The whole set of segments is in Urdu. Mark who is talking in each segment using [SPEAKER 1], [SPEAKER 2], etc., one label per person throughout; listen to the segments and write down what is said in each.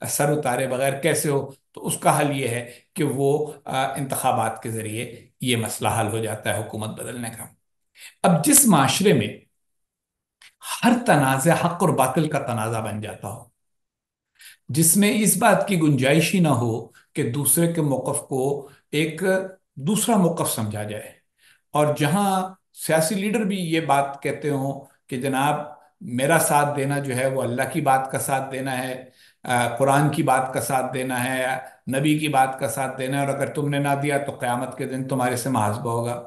[SPEAKER 1] سر اتارے بغیر کیسے ہو؟ تو اس کا حل یہ ہے کہ وہ انتخابات کے ذریعے یہ مسئلہ حل ہو جاتا ہے حکومت بدلنے کا۔ اب جس معاشرے میں ہر تنازع حق اور باطل کا تنازع بن جاتا ہو، جس میں اس بات کی گنجائش ہی نہ ہو کہ دوسرے کے موقف کو ایک دوسرا موقف سمجھا جائے، اور جہاں سیاسی لیڈر بھی یہ بات کہتے ہوں کہ جناب میرا ساتھ دینا جو ہے وہ اللہ کی بات کا ساتھ دینا ہے، قرآن کی بات کا ساتھ دینا ہے، نبی کی بات کا ساتھ دینا ہے، اور اگر تم نے نہ دیا تو قیامت کے دن تمہارے سے محاسبہ ہوگا،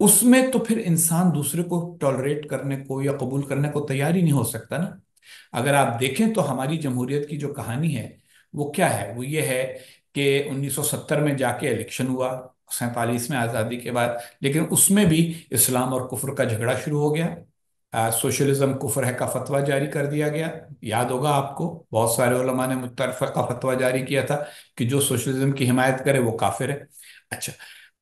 [SPEAKER 1] اس میں تو پھر انسان دوسرے کو ٹالریٹ کرنے کو یا قبول کرنے کو تیار ہی نہیں ہو سکتا نا۔ اگر آپ دیکھیں تو ہماری جمہوریت کی جو کہانی ہے وہ کیا ہے؟ وہ یہ ہے کہ 1970 میں جا کے الیکشن ہوا، 47 میں آزادی کے بعد، لیکن اس میں بھی اسلام اور کفر کا جھگڑا شروع ہو گیا۔ سوشلزم کفر ہے کا فتویٰ جاری کر دیا گیا۔ یاد ہوگا آپ کو بہت سارے علماء نے متفقہ فتویٰ جاری کیا تھا کہ جو سوشلزم کی حمایت کرے وہ کافر ہے۔ اچھا،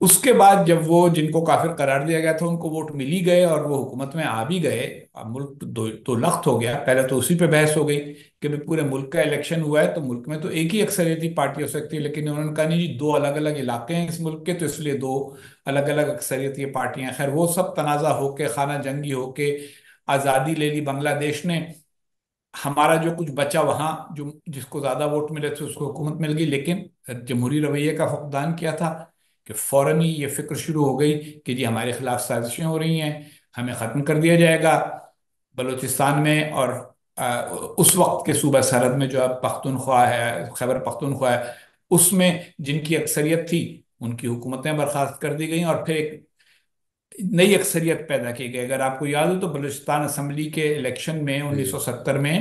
[SPEAKER 1] اس کے بعد جب وہ جن کو کافر قرار دیا گیا تھا ان کو ووٹ مل ہی گئے اور وہ حکومت میں آ بھی گئے، اب ملک تو لخت ہو گیا۔ پہلے تو اسی پہ بحث ہو گئی کہ بھی پورے ملک کا الیکشن ہوا ہے تو ملک میں تو ایک ہی اکثریتی پارٹی ہو سکتی ہے، لیکن انہوں نے کہا نہیں جی، دو الگ الگ علاقے ہیں اس ملک کے تو اس لیے دو الگ الگ اکثریتی پارٹیاں ہیں۔ خیر وہ سب تنازع ہو کے، خانہ جنگی ہو کے آزادی لے لی بنگلہ دیش نے۔ ہمارا جو کچھ بچا وہاں، جو جس کو زیادہ ووٹ ملے تھے اس کو حکومت مل گئی، لیکن جمہوری رویے کا فقدان کیا تھا کہ فوراً ہی یہ فکر شروع ہو گئی کہ جی ہمارے خلاف سازشیں ہو رہی ہیں، ہمیں ختم کر دیا جائے گا۔ بلوچستان میں اور آ، اس وقت کے صوبہ سرحد میں جو اب پختونخوا ہے، خیبر پختونخوا ہے، اس میں جن کی اکثریت تھی ان کی حکومتیں برخاست کر دی گئیں اور پھر ایک نئی اکثریت پیدا کی گئی۔ اگر آپ کو یاد ہو تو بلوچستان اسمبلی کے الیکشن میں
[SPEAKER 2] جی
[SPEAKER 1] 1970 میں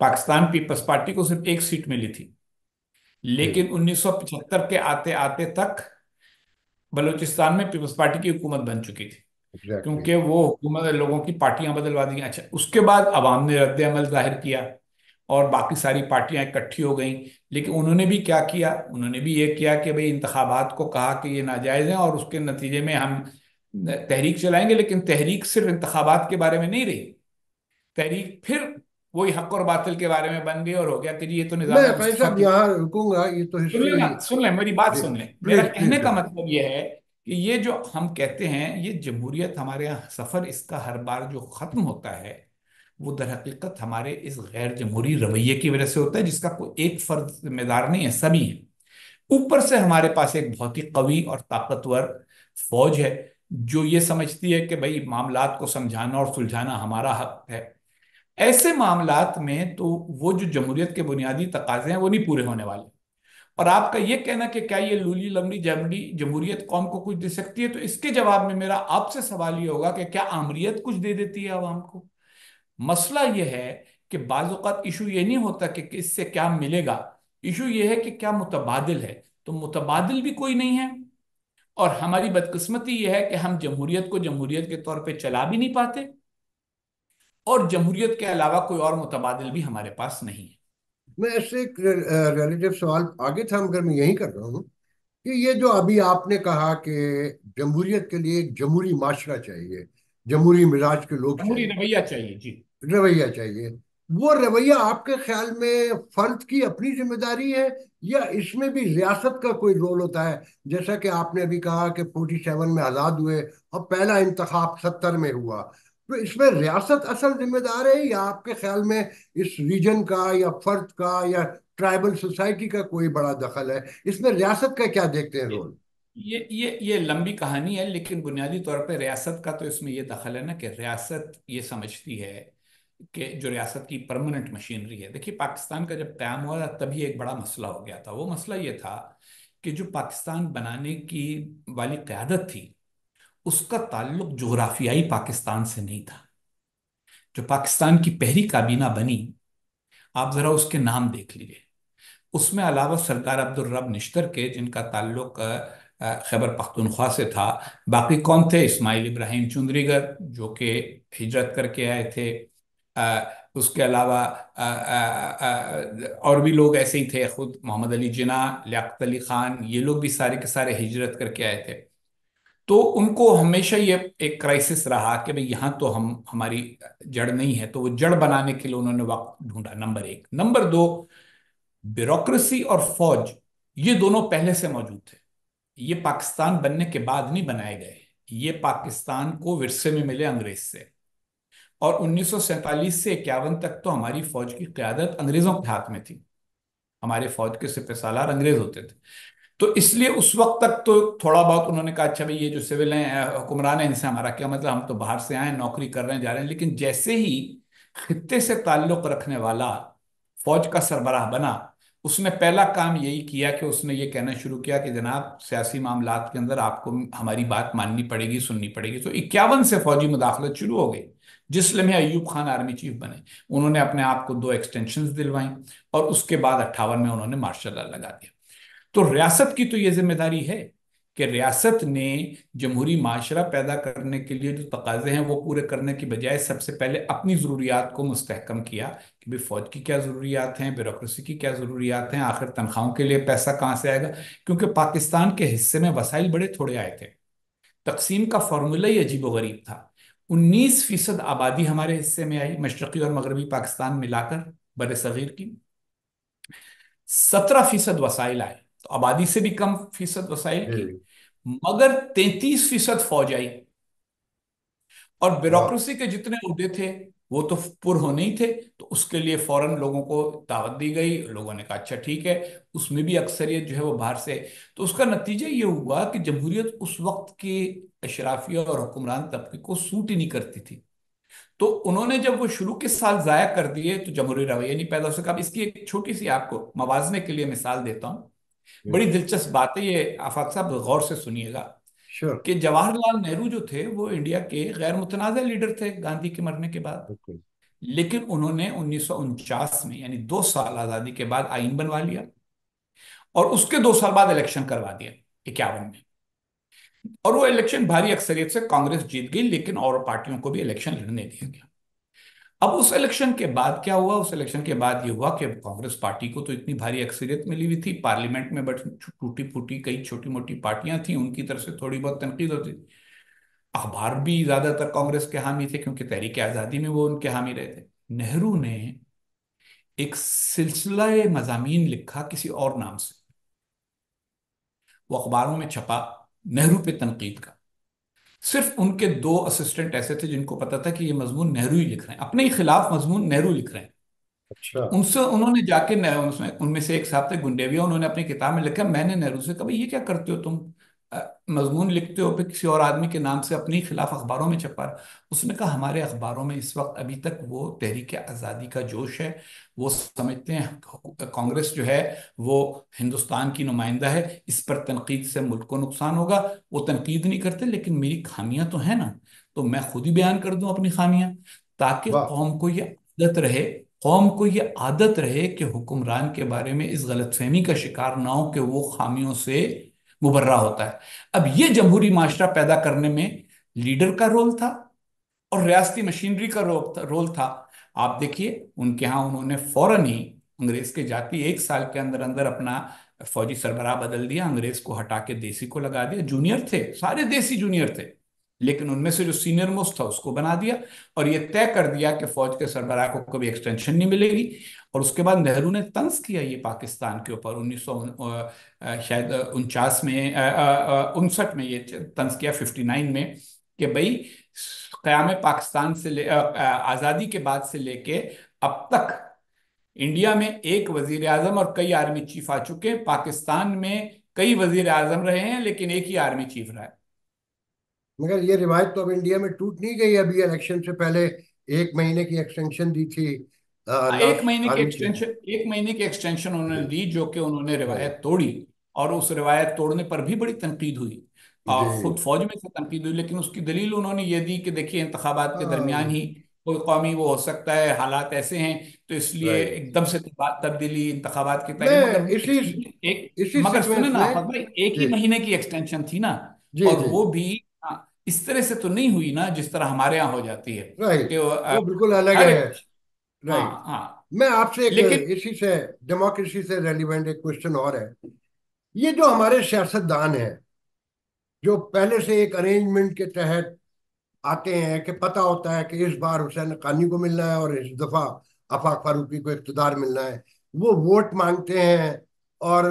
[SPEAKER 1] پاکستان پیپلز پارٹی کو صرف ایک سیٹ ملی تھی،
[SPEAKER 2] جی،
[SPEAKER 1] لیکن 1975 کے آتے آتے تک بلوچستان میں پیپلز پارٹی کی حکومت بن چکی تھی،
[SPEAKER 2] ایگزیکٹلی.
[SPEAKER 1] کیونکہ وہ حکومت لوگوں کی پارٹیاں بدلوا دی۔ اچھا، اس کے بعد عوام نے رد عمل ظاہر کیا اور باقی ساری پارٹیاں اکٹھی ہو گئیں، لیکن انہوں نے بھی کیا کیا؟ انہوں نے بھی یہ کیا کہ بھئی انتخابات کو کہا کہ یہ ناجائز ہیں اور اس کے نتیجے میں ہم تحریک چلائیں گے، لیکن تحریک صرف انتخابات کے بارے میں نہیں رہی، تحریک پھر وہی حق اور باطل کے بارے میں بن گئی اور ہو گیا کہ جی یہ تو
[SPEAKER 2] میں
[SPEAKER 1] نظام
[SPEAKER 2] قائد
[SPEAKER 1] مصطفیٰ
[SPEAKER 2] صاحب
[SPEAKER 1] کی۔
[SPEAKER 2] یہاں رکوں گا، یہ تو
[SPEAKER 1] سن لیں نا،
[SPEAKER 2] ہسٹری.
[SPEAKER 1] سن لیں میری بات،
[SPEAKER 2] جی
[SPEAKER 1] سن لیں میرا
[SPEAKER 2] پلیز
[SPEAKER 1] کہنے
[SPEAKER 2] پلیز
[SPEAKER 1] کا
[SPEAKER 2] گو.
[SPEAKER 1] مطلب یہ ہے کہ یہ جو ہم کہتے ہیں یہ جمہوریت ہمارے یہاں سفر، اس کا ہر بار جو ختم ہوتا ہے وہ در حقیقت ہمارے اس غیر جمہوری رویے کی وجہ سے ہوتا ہے، جس کا کوئی ایک فرد ذمہ دار نہیں ہے، سبھی ہیں۔ اوپر سے ہمارے پاس ایک بہت ہی قوی اور طاقتور فوج ہے جو یہ سمجھتی ہے کہ بھئی معاملات کو سمجھانا اور سلجھانا ہمارا حق ہے۔ ایسے معاملات میں تو وہ جو جمہوریت کے بنیادی تقاضے ہیں وہ نہیں پورے ہونے والے۔ اور آپ کا یہ کہنا کہ کیا یہ لولی لنگڑی جمڑی جمہوریت قوم کو کچھ دے سکتی ہے، تو اس کے جواب میں میرا آپ سے سوال یہ ہوگا کہ کیا آمریت کچھ دے دیتی ہے عوام کو؟ مسئلہ یہ ہے کہ بعض اوقات ایشو یہ نہیں ہوتا کہ اس سے کیا ملے گا، ایشو یہ ہے کہ کیا متبادل ہے، تو متبادل بھی کوئی نہیں ہے۔ اور ہماری بدقسمتی یہ ہے کہ ہم جمہوریت کو جمہوریت کے طور پہ چلا بھی نہیں پاتے، اور جمہوریت کے علاوہ کوئی اور متبادل بھی ہمارے پاس نہیں ہے۔
[SPEAKER 2] میں ایسے ایک ریلیٹو سوال آگے تھا مگر میں یہی کر رہا ہوں کہ یہ جو ابھی آپ نے کہا کہ جمہوریت کے لیے ایک جمہوری معاشرہ چاہیے، جمہوری مزاج کے لوگ
[SPEAKER 1] جمہوری
[SPEAKER 2] چاہیے،
[SPEAKER 1] رویہ چاہیے جی۔
[SPEAKER 2] رویہ چاہیے، وہ رویہ آپ کے خیال میں فرد کی اپنی ذمہ داری ہے یا اس میں بھی ریاست کا کوئی رول ہوتا ہے؟ جیسا کہ آپ نے ابھی کہا کہ 47 میں آزاد ہوئے اور پہلا انتخاب 70 میں ہوا، تو اس میں ریاست اصل ذمہ دار ہے یا آپ کے خیال میں اس ریجن کا یا فرد کا یا ٹرائبل سوسائٹی کا کوئی بڑا دخل ہے؟ اس میں ریاست کا کیا دیکھتے ہیں رول؟
[SPEAKER 1] یہ لمبی کہانی ہے، لیکن بنیادی طور پہ ریاست کا تو اس میں یہ دخل ہے نا کہ ریاست یہ سمجھتی ہے کہ جو ریاست کی پرماننٹ مشینری ہے۔ دیکھیے پاکستان کا جب قیام ہوا تبھی ایک بڑا مسئلہ ہو گیا تھا۔ وہ مسئلہ یہ تھا کہ جو پاکستان بنانے کی والی قیادت تھی اس کا تعلق جغرافیائی پاکستان سے نہیں تھا۔ جو پاکستان کی پہلی کابینہ بنی، آپ ذرا اس کے نام دیکھ لیجئے، اس میں علاوہ سردار عبدالرب نشتر کے جن کا تعلق خیبر پختونخوا سے تھا، باقی کون تھے؟ اسماعیل ابراہیم چندریگر جو کہ ہجرت کر کے آئے تھے، آ، اس کے علاوہ اور بھی لوگ ایسے ہی تھے، خود محمد علی جناح، لیاقت علی خان، یہ لوگ بھی سارے کے سارے ہجرت کر کے آئے تھے۔ تو ان کو ہمیشہ یہ ایک کرائسس رہا کہ بھئی یہاں تو ہماری جڑ نہیں ہے، تو وہ جڑ بنانے کے لیے انہوں نے وقت ڈھونڈا، نمبر ایک۔ نمبر دو، بیوروکریسی اور فوج یہ دونوں پہلے سے موجود تھے. یہ پاکستان بننے کے بعد نہیں بنائے گئے. یہ پاکستان کو ورثے میں ملے انگریز سے. اور 1947 سے 51 تک تو ہماری فوج کی قیادت انگریزوں کے ہاتھ میں تھی. ہمارے فوج کے سپہ سالار انگریز ہوتے تھے. تو اس لیے اس وقت تک تو تھوڑا بہت انہوں نے کہا اچھا بھائی یہ جو سول ہیں حکمران ہیں ان سے ہمارا کیا مطلب, ہم تو باہر سے آئے ہیں, نوکری کر رہے ہیں, جا رہے ہیں. لیکن جیسے ہی خطے سے تعلق رکھنے والا فوج کا سربراہ بنا, اس نے پہلا کام یہی کیا کہ اس نے یہ کہنا شروع کیا کہ جناب سیاسی معاملات کے اندر آپ کو ہماری بات ماننی پڑے گی, سننی پڑے گی. تو 51 سے فوجی مداخلت شروع ہو گئی. جس لمحے ایوب خان آرمی چیف بنے, انہوں نے اپنے آپ کو 2 ایکسٹینشنز دلوائیں, اور اس کے بعد 58 میں انہوں نے مارشل لا لگا دیا. تو ریاست کی تو یہ ذمہ داری ہے کہ ریاست نے جمہوری معاشرہ پیدا کرنے کے لیے جو تقاضے ہیں وہ پورے کرنے کی بجائے سب سے پہلے اپنی ضروریات کو مستحکم کیا کہ بھی فوج کی کیا ضروریات ہیں, بیوروکریسی کی کیا ضروریات ہیں, آخر تنخواہوں کے لیے پیسہ کہاں سے آئے گا. کیونکہ پاکستان کے حصے میں وسائل بڑے تھوڑے آئے تھے. تقسیم کا فارمولہ ہی عجیب و غریب تھا. 19% آبادی ہمارے حصے میں آئی, مشرقی اور مغربی پاکستان ملا کر بر صغیر کی. 17% وسائل آئے, تو آبادی سے بھی کم فیصد وسائل کی.
[SPEAKER 2] جی.
[SPEAKER 1] مگر 33% فوج آئی. اور
[SPEAKER 2] واہ.
[SPEAKER 1] بیوروکریسی کے جتنے عہدے تھے وہ تو پر ہونے ہی تھے. تو اس کے لیے فوراً لوگوں کو دعوت دی گئی. لوگوں نے کہا اچھا ٹھیک ہے. اس میں بھی اکثریت جو ہے وہ باہر سے. تو اس کا نتیجہ یہ ہوا کہ جمہوریت اس وقت کے اشرافیہ اور حکمران طبقے کو سوٹ ہی نہیں کرتی تھی. تو انہوں نے جب وہ شروع کے سال ضائع کر دیے تو جمہوری رویہ نہیں پیدا ہو سکا. اب اس کی ایک چھوٹی سی آپ کو موازنے کے لیے مثال دیتا ہوں. بڑی دلچسپ بات ہے یہ, آفاق صاحب غور سے سنیے گا,
[SPEAKER 2] شور.
[SPEAKER 1] کہ جواہر لال نہرو جو تھے وہ انڈیا کے غیر متنازع لیڈر تھے گاندھی کے مرنے کے بعد.
[SPEAKER 2] بالکل.
[SPEAKER 1] لیکن انہوں نے 1949 میں یعنی 2 سال آزادی کے بعد آئین بنوا لیا, اور اس کے 2 سال بعد الیکشن کروا دیا 51 میں. اور وہ الیکشن بھاری اکثریت سے کانگریس جیت گئی, لیکن اور پارٹیوں کو بھی الیکشن لڑنے دیا گیا. اب اس الیکشن کے بعد کیا ہوا؟ اس الیکشن کے بعد یہ ہوا کہ کانگریس پارٹی کو تو اتنی بھاری اکثریت ملی ہوئی تھی پارلیمنٹ میں, بٹ ٹوٹی پھوٹی کئی چھوٹی موٹی پارٹیاں تھیں, ان کی طرف سے تھوڑی بہت تنقید ہوتی تھی. اخبار بھی زیادہ تر کانگریس کے حامی تھے کیونکہ تحریک آزادی میں وہ ان کے حامی رہے تھے. نہرو نے ایک سلسلہ مضامین لکھا کسی اور نام سے, وہ اخباروں میں چھپا نہرو پہ تنقید کا. صرف ان کے 2 اسسٹنٹ ایسے تھے جن کو پتا تھا کہ یہ مضمون نہرو ہی لکھ رہے ہیں, اپنے ہی خلاف مضمون نہرو لکھ رہے ہیں.
[SPEAKER 2] اچھا.
[SPEAKER 1] تو ان سے انہوں نے جا کے ان میں سے ایک صاحب تھے گنڈیویا, انہوں نے اپنی کتاب میں لکھا, میں نے نہرو سے کہا بھائی یہ کیا کرتے ہو تم, مضمون لکھتے ہو پھر کسی اور آدمی کے نام سے اپنے ہی خلاف اخباروں میں چھپا رہا. اس نے کہا ہمارے اخباروں میں اس وقت ابھی تک وہ تحریک آزادی کا جوش ہے, وہ سمجھتے ہیں کانگریس جو ہے وہ ہندوستان کی نمائندہ ہے, اس پر تنقید سے ملک کو نقصان ہوگا. وہ تنقید نہیں کرتے, لیکن میری خامیاں تو ہیں نا, تو میں خود ہی بیان کر دوں اپنی خامیاں, تاکہ
[SPEAKER 2] واہ.
[SPEAKER 1] قوم کو یہ عادت رہے, قوم کو یہ عادت رہے کہ حکمران کے بارے میں اس غلط فہمی کا شکار نہ ہو کہ وہ خامیوں سے مبرہ ہوتا ہے. اب یہ جمہوری معاشرہ پیدا کرنے میں لیڈر کا رول تھا اور ریاستی مشینری کا رول تھا. آپ دیکھیے ان کے ہاں انہوں نے فوراً ہی انگریز کے جاتی 1 سال کے اندر اندر اپنا فوجی سربراہ بدل دیا, انگریز کو ہٹا کے دیسی کو لگا دیا. جونیئر تھے سارے, دیسی جونیئر تھے, لیکن ان میں سے جو سینئر موسٹ تھا اس کو بنا دیا, اور یہ طے کر دیا کہ فوج کے سربراہ کو کبھی ایکسٹینشن نہیں ملے گی. اور اس کے بعد نہرو نے طنز کیا یہ پاکستان کے اوپر 1900 شاید 49 میں 59 میں یہ طنز کیا 59 میں, کہ بھائی قیام پاکستان سے آزادی کے بعد سے لے کے اب تک انڈیا میں ایک وزیر اعظم اور کئی آرمی چیف آ چکے ہیں, پاکستان میں کئی وزیر اعظم رہے ہیں لیکن ایک ہی آرمی چیف رہا ہے.
[SPEAKER 2] مگر یہ روایت تو اب انڈیا میں ٹوٹ نہیں گئی. ابھی الیکشن سے پہلے 1 مہینے کی ایکسٹینشن دی تھی
[SPEAKER 1] ایک
[SPEAKER 2] ناس
[SPEAKER 1] مہینے کی
[SPEAKER 2] آرمی چیف.
[SPEAKER 1] ایکسٹینشن 1 مہینے کی ایکسٹینشن انہوں نے
[SPEAKER 2] جی.
[SPEAKER 1] دی, جو کہ انہوں نے
[SPEAKER 2] جی.
[SPEAKER 1] روایت توڑی, اور اس روایت توڑنے پر بھی بڑی تنقید ہوئی, اور
[SPEAKER 2] جی.
[SPEAKER 1] خود فوج میں سے تنقید ہوئی. لیکن اس کی دلیل انہوں نے یہ دی کہ دیکھیے انتخابات کے درمیان ہی
[SPEAKER 2] رائٹ.
[SPEAKER 1] کوئی قومی وہ ہو سکتا ہے, حالات ایسے ہیں, تو اس لیے ایک دم سے تبدیلی انتخابات کی
[SPEAKER 2] میں
[SPEAKER 1] تاریخ, مگر
[SPEAKER 2] اسی اسی
[SPEAKER 1] مگر سنیں
[SPEAKER 2] سیکوینس
[SPEAKER 1] نا
[SPEAKER 2] میں.
[SPEAKER 1] آفت بھائی, ایک ہی
[SPEAKER 2] جی.
[SPEAKER 1] مہینے کی ایکسٹینشن تھی نا,
[SPEAKER 2] جی.
[SPEAKER 1] اور
[SPEAKER 2] جی.
[SPEAKER 1] وہ بھی اس طرح سے تو نہیں ہوئی نا جس طرح ہمارے ہاں ہو جاتی ہے
[SPEAKER 2] رائٹ.
[SPEAKER 1] کہ
[SPEAKER 2] وہ بالکل الگ
[SPEAKER 1] ہر
[SPEAKER 2] ہے.
[SPEAKER 1] ایک. ہاں
[SPEAKER 2] رائٹ.
[SPEAKER 1] ہاں.
[SPEAKER 2] میں آپ سے ایک
[SPEAKER 1] لیکن
[SPEAKER 2] اسی سے ڈیموکریسی سے ریلیونٹ ایک کوشچن اور ہے. یہ جو ہمارے سیاست دان ہیں جو پہلے سے ایک ارینجمنٹ کے تحت آتے ہیں کہ پتہ ہوتا ہے کہ اس بار حسین حقانی کو ملنا ہے اور اس دفعہ آفاق فاروقی کو اقتدار ملنا ہے, وہ ووٹ مانگتے ہیں اور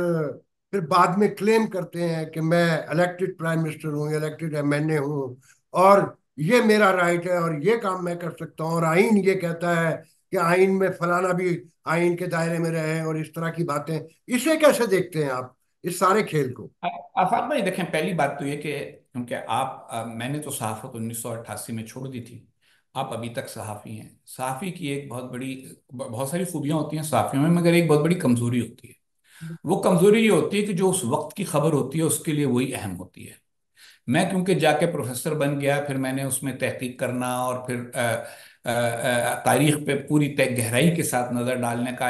[SPEAKER 2] پھر بعد میں کلیم کرتے ہیں کہ میں الیکٹڈ پرائم منسٹر ہوں، الیکٹڈ ایم این اے ہوں، اور یہ میرا رائٹ ہے اور یہ کام میں کر سکتا ہوں، اور آئین یہ کہتا ہے کہ آئین میں فلانا بھی آئین کے دائرے میں رہے، اور اس طرح کی باتیں. اسے کیسے دیکھتے ہیں آپ اس سارے کھیل کو؟
[SPEAKER 1] آفاق بھائی دیکھیں، پہلی بات تو یہ کہ کیونکہ میں نے تو صحافت 1988 میں چھوڑ دی تھی، آپ ابھی تک صحافی ہیں. صحافی کی ایک بہت ساری خوبیاں ہوتی ہیں صحافیوں میں، مگر ایک بہت بڑی کمزوری ہوتی ہے. وہ کمزوری یہ ہوتی ہے کہ جو اس وقت کی خبر ہوتی ہے اس کے لیے وہی اہم ہوتی ہے. میں کیونکہ جا کے پروفیسر بن گیا، پھر میں نے اس میں تحقیق کرنا اور پھر تاریخ پہ پوری گہرائی کے ساتھ نظر ڈالنے کا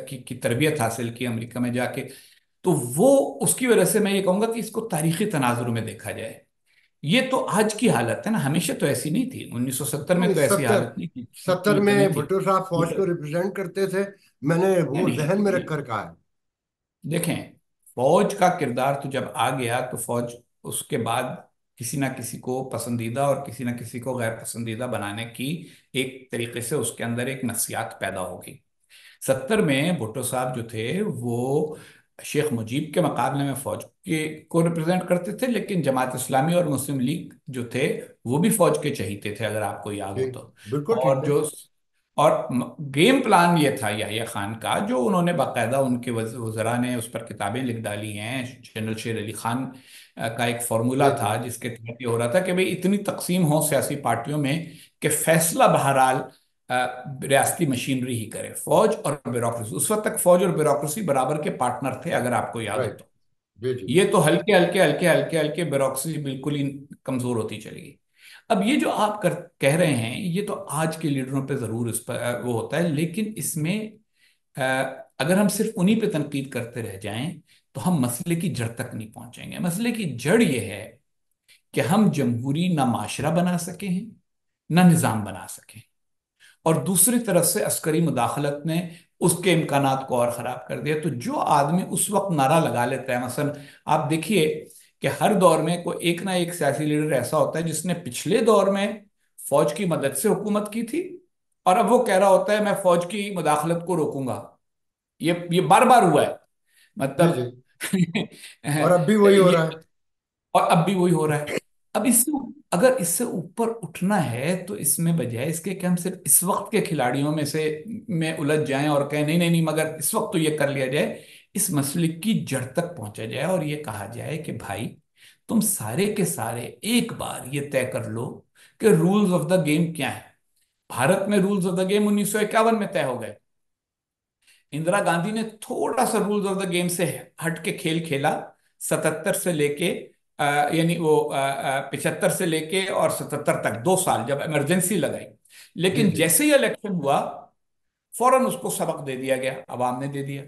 [SPEAKER 1] کی تربیت حاصل کی امریکہ میں جا کے. تو وہ اس کی وجہ سے میں یہ کہوں گا کہ اس کو تاریخی تناظر میں دیکھا جائے. یہ تو آج کی حالت ہے نا، ہمیشہ تو ایسی نہیں تھی. 1970 میں
[SPEAKER 2] نہیں،
[SPEAKER 1] تو ایسی
[SPEAKER 2] ستر
[SPEAKER 1] حالت نہیں تھی،
[SPEAKER 2] ستر
[SPEAKER 1] یہ تو
[SPEAKER 2] میں
[SPEAKER 1] نہیں تھی.
[SPEAKER 2] بھٹو صاحب فوج کو ریپرزینٹ کرتے تھے. میں نے وہ ذہن میں رکھ
[SPEAKER 1] نہیں،
[SPEAKER 2] کر کہا ہے.
[SPEAKER 1] دیکھیں، فوج کا کردار تو جب آ گیا تو فوج اس کے بعد کسی نہ کسی کو پسندیدہ اور کسی نہ کسی کو غیر پسندیدہ بنانے کی ایک طریقے سے اس کے اندر ایک نفسیات پیدا ہوگی. 70 میں بھٹو صاحب جو تھے وہ شیخ مجیب کے مقابلے میں فوج کو ریپرزینٹ کرتے تھے، لیکن جماعت اسلامی اور مسلم لیگ جو تھے وہ بھی فوج کے چہیتے تھے، اگر آپ کو یاد ہو
[SPEAKER 2] ٹھیک،
[SPEAKER 1] تو.
[SPEAKER 2] بالکل ٹھیک
[SPEAKER 1] اور
[SPEAKER 2] ہے.
[SPEAKER 1] اور گیم پلان یہ تھا یحییٰ خان کا، جو انہوں نے باقاعدہ ان کے وزراء نے اس پر کتابیں لکھ ڈالی ہیں. جنرل شیر علی خان کا ایک فارمولا
[SPEAKER 2] جی جی.
[SPEAKER 1] تھا جس کے تحت یہ ہو رہا تھا کہ بھئی اتنی تقسیم ہو سیاسی پارٹیوں میں کہ فیصلہ بہرحال ریاستی مشینری ہی کرے. فوج اور بیوروکریسی، اس وقت تک فوج اور بیوروکریسی برابر کے پارٹنر تھے اگر آپ کو یاد ہو
[SPEAKER 2] رائٹ.
[SPEAKER 1] تو.
[SPEAKER 2] جی جی.
[SPEAKER 1] یہ تو ہلکے ہلکے ہلکے ہلکے ہلکے بیوروکریسی بالکل ہی کمزور ہوتی چلی گئی. اب یہ جو آپ کہہ رہے ہیں یہ تو آج کے لیڈروں پہ ضرور اس پر وہ ہوتا ہے، لیکن اس میں آ، اگر ہم صرف انہی پہ تنقید کرتے رہ جائیں تو ہم مسئلے کی جڑ تک نہیں پہنچیں گے. مسئلے کی جڑ یہ ہے کہ ہم جمہوری نہ معاشرہ بنا سکے ہیں، نہ نظام بنا سکیں، اور دوسری طرف سے عسکری مداخلت نے اس کے امکانات کو اور خراب کر دیا. تو جو آدمی اس وقت نعرہ لگا لیتا ہے، مثلا آپ دیکھیے کہ ہر دور میں کوئی ایک نہ ایک سیاسی لیڈر ایسا ہوتا ہے جس نے پچھلے دور میں فوج کی مدد سے حکومت کی تھی، اور اب وہ کہہ رہا ہوتا ہے میں فوج کی مداخلت کو روکوں گا. یہ بار بار ہوا ہے،
[SPEAKER 2] جی
[SPEAKER 1] مطلب
[SPEAKER 2] جی. اور اب بھی وہی ہو
[SPEAKER 1] یہ،
[SPEAKER 2] رہا ہے.
[SPEAKER 1] اور اب بھی وہی ہو رہا ہے. اب اگر اس سے اوپر اٹھنا ہے تو اس میں بجائے اس کے کہ ہم صرف اس وقت کے کھلاڑیوں میں الجھ جائیں اور کہیں نہیں نہیں نہیں مگر اس وقت تو یہ کر لیا جائے، اس مسئلے کی جڑ تک پہنچا جائے اور یہ کہا جائے کہ بھائی تم سارے کے سارے ایک بار یہ طے کر لو کہ رولز آف دا گیم کیا ہے. بھارت میں رولز آف دا گیم 1951 میں طے ہو گئے. اندرا گاندھی نے تھوڑا سا رولز آف دا گیم سے ہٹ کے کھیل کھیلا 77 سے لے کے یعنی وہ 75 سے لے کے اور 77 تک 2 سال جب ایمرجنسی لگائی.
[SPEAKER 2] جی
[SPEAKER 1] لیکن
[SPEAKER 2] جی.
[SPEAKER 1] جیسے ہی الیکشن ہوا فوراً اس کو سبق دے دیا گیا، عوام نے دے دیا.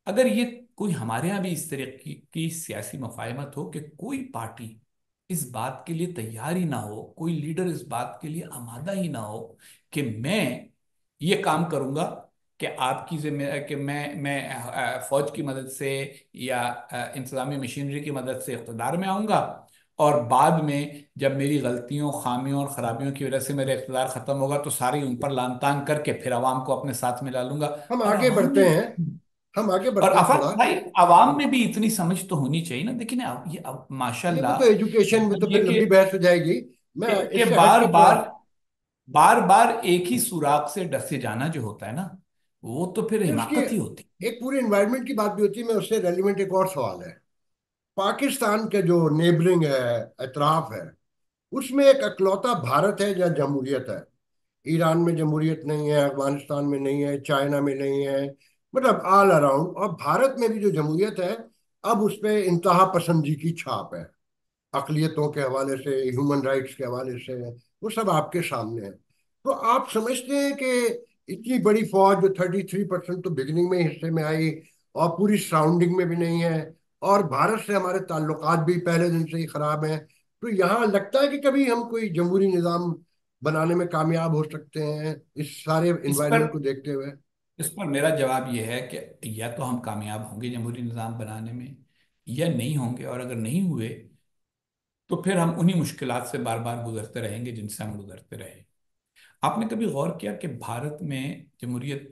[SPEAKER 1] اگر یہ کوئی ہمارے ہاں بھی اس طرح کی سیاسی مفاہمت ہو کہ کوئی پارٹی اس بات کے لیے تیار ہی نہ ہو، کوئی لیڈر اس بات کے لیے آمادہ ہی نہ ہو کہ میں یہ کام کروں گا کہ آپ کی ذمہ کہ میں فوج کی مدد سے یا انتظامی مشینری کی مدد سے اقتدار میں آؤں گا، اور بعد میں جب میری غلطیوں خامیوں اور خرابیوں کی وجہ سے میرا اقتدار ختم ہوگا تو ساری ان پر لان تان کر کے پھر عوام کو اپنے ساتھ ملا لوں گا.
[SPEAKER 2] ہم
[SPEAKER 1] اور
[SPEAKER 2] آگے
[SPEAKER 1] عوام
[SPEAKER 2] بڑھتے
[SPEAKER 1] میں
[SPEAKER 2] ہیں. ہم آگے
[SPEAKER 1] اور
[SPEAKER 2] بڑھتے ہیں
[SPEAKER 1] آفاق
[SPEAKER 2] تھوڑا.
[SPEAKER 1] بھائی عوام میں بھی اتنی سمجھ تو ہونی چاہیے نا. دیکھیں نا یہ اب ماشاء
[SPEAKER 2] نہیں، وہ
[SPEAKER 1] اللہ
[SPEAKER 2] تو ایجوکیشن میں تو پھر
[SPEAKER 1] یہ
[SPEAKER 2] لمبی بحث ہو جائے گی. میں
[SPEAKER 1] کہ
[SPEAKER 2] اس سے ہٹ
[SPEAKER 1] بار
[SPEAKER 2] کے تھوڑا.
[SPEAKER 1] بار بار بار ایک ہی سوراخ سے ڈسے جانا جو ہوتا ہے نا، وہ تو پھر
[SPEAKER 2] نہیں، اس کی
[SPEAKER 1] حماقت ہی ہوتی ہے.
[SPEAKER 2] ایک پورے انوائرمنٹ کی بات بھی ہوتی ہے. میں اس سے ریلیونٹ ایک اور سوال ہے. پاکستان کے جو نیبرنگ ہے، اطراف ہے، اس میں ایک اکلوتا بھارت ہے یا جمہوریت ہے. ایران میں جمہوریت نہیں ہے، افغانستان میں نہیں ہے، چائنا میں نہیں ہے، مطلب آل اراؤنڈ. اور بھارت میں بھی جو جمہوریت ہے، اب اس پہ انتہا پسندی کی چھاپ ہے. اقلیتوں کے حوالے سے، ہیومن رائٹس کے حوالے سے، وہ سب آپ کے سامنے ہے. تو آپ سمجھتے ہیں کہ اتنی بڑی فوج جو 33% تو بگننگ میں حصے میں آئی اور پوری سراؤنڈنگ میں بھی نہیں ہے، اور بھارت سے ہمارے تعلقات بھی پہلے دن سے ہی خراب ہیں، تو یہاں لگتا ہے کہ کبھی ہم کوئی جمہوری نظام بنانے میں کامیاب ہو سکتے ہیں اس سارے
[SPEAKER 1] اس پر
[SPEAKER 2] انوائرمنٹ کو دیکھتے ہوئے؟
[SPEAKER 1] اس پر میرا جواب یہ ہے کہ یا تو ہم کامیاب ہوں گے جمہوری نظام بنانے میں یا نہیں ہوں گے. اور اگر نہیں ہوئے تو پھر ہم انہی مشکلات سے بار بار گزرتے رہیں گے جن سے ہم گزرتے رہے. آپ نے کبھی غور کیا کہ بھارت میں جمہوریت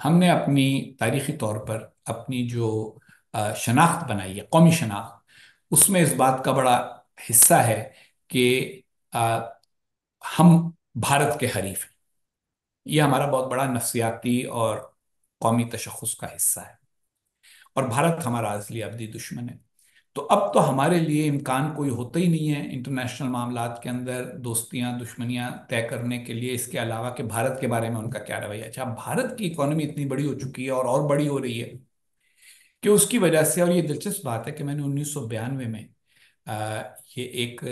[SPEAKER 1] ہم نے اپنی تاریخی طور پر اپنی جو شناخت بنائی ہے، قومی شناخت، اس میں اس بات کا بڑا حصہ ہے کہ آ، ہم بھارت کے حریف ہیں۔ یہ ہمارا بہت بڑا نفسیاتی اور قومی تشخص کا حصہ ہے، اور بھارت ہمارا اصلی ابدی دشمن ہے۔ تو اب تو ہمارے لیے امکان کوئی ہوتا ہی نہیں ہے انٹرنیشنل معاملات کے اندر دوستیاں دشمنیاں طے کرنے کے لیے، اس کے علاوہ کہ بھارت کے بارے میں ان کا کیا رویہ ہے۔ اچھا، بھارت کی اکانومی اتنی بڑی ہو چکی ہے اور بڑی ہو رہی ہے کہ اس کی وجہ سے، اور یہ دلچسپ بات ہے کہ میں نے 1992 میں آ، یہ ایک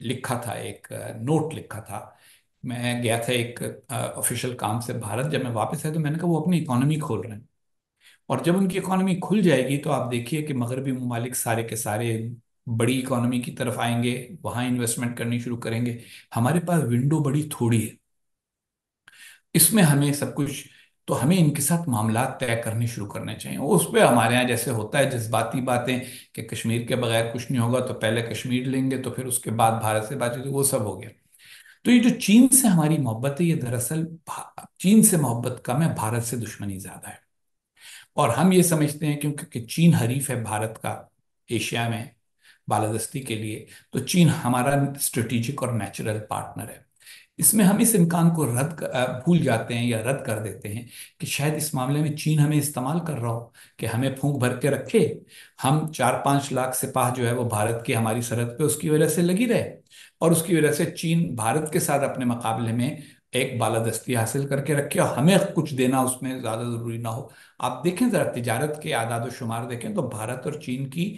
[SPEAKER 1] لکھا تھا، ایک نوٹ لکھا تھا۔ میں گیا تھا ایک آفیشیل کام سے بھارت، جب میں واپس آیا تو میں نے کہا وہ اپنی اکانومی کھول رہے ہیں، اور جب ان کی اکانومی کھل جائے گی تو آپ دیکھیے کہ مغربی ممالک سارے کے سارے بڑی اکانومی کی طرف آئیں گے، وہاں انویسٹمنٹ کرنی شروع کریں گے۔ ہمارے پاس ونڈو بڑی تھوڑی ہے، اس میں ہمیں سب کچھ، تو ہمیں ان کے ساتھ معاملات طے کرنے شروع کرنے چاہیے۔ اس پہ ہمارے ہاں جیسے ہوتا ہے جذباتی باتیں کہ کشمیر کے بغیر کچھ نہیں ہوگا، تو پہلے کشمیر لیں گے تو پھر اس کے بعد بھارت سے بات چیت، وہ سب ہو گیا۔ تو یہ جو چین سے ہماری محبت ہے، یہ دراصل چین سے محبت کم ہے، بھارت سے دشمنی زیادہ ہے۔ اور ہم یہ سمجھتے ہیں کیونکہ چین حریف ہے بھارت کا ایشیا میں بالادستی کے لیے، تو چین ہمارا اسٹریٹجک اور نیچرل پارٹنر ہے۔ اس میں ہم اس امکان کو بھول جاتے ہیں یا رد کر دیتے ہیں کہ شاید اس معاملے میں چین ہمیں استعمال کر رہا ہو، کہ ہمیں پھونک بھر کے رکھے، ہم 4-5 لاکھ سپاہ جو ہے وہ بھارت کی ہماری سرحد پہ اس کی وجہ سے لگی رہے، اور اس کی وجہ سے چین بھارت کے ساتھ اپنے مقابلے میں ایک بالادستی حاصل کر کے رکھے، اور ہمیں کچھ دینا اس میں زیادہ ضروری نہ ہو۔ آپ دیکھیں ذرا تجارت کے اعداد و شمار دیکھیں تو بھارت اور چین کی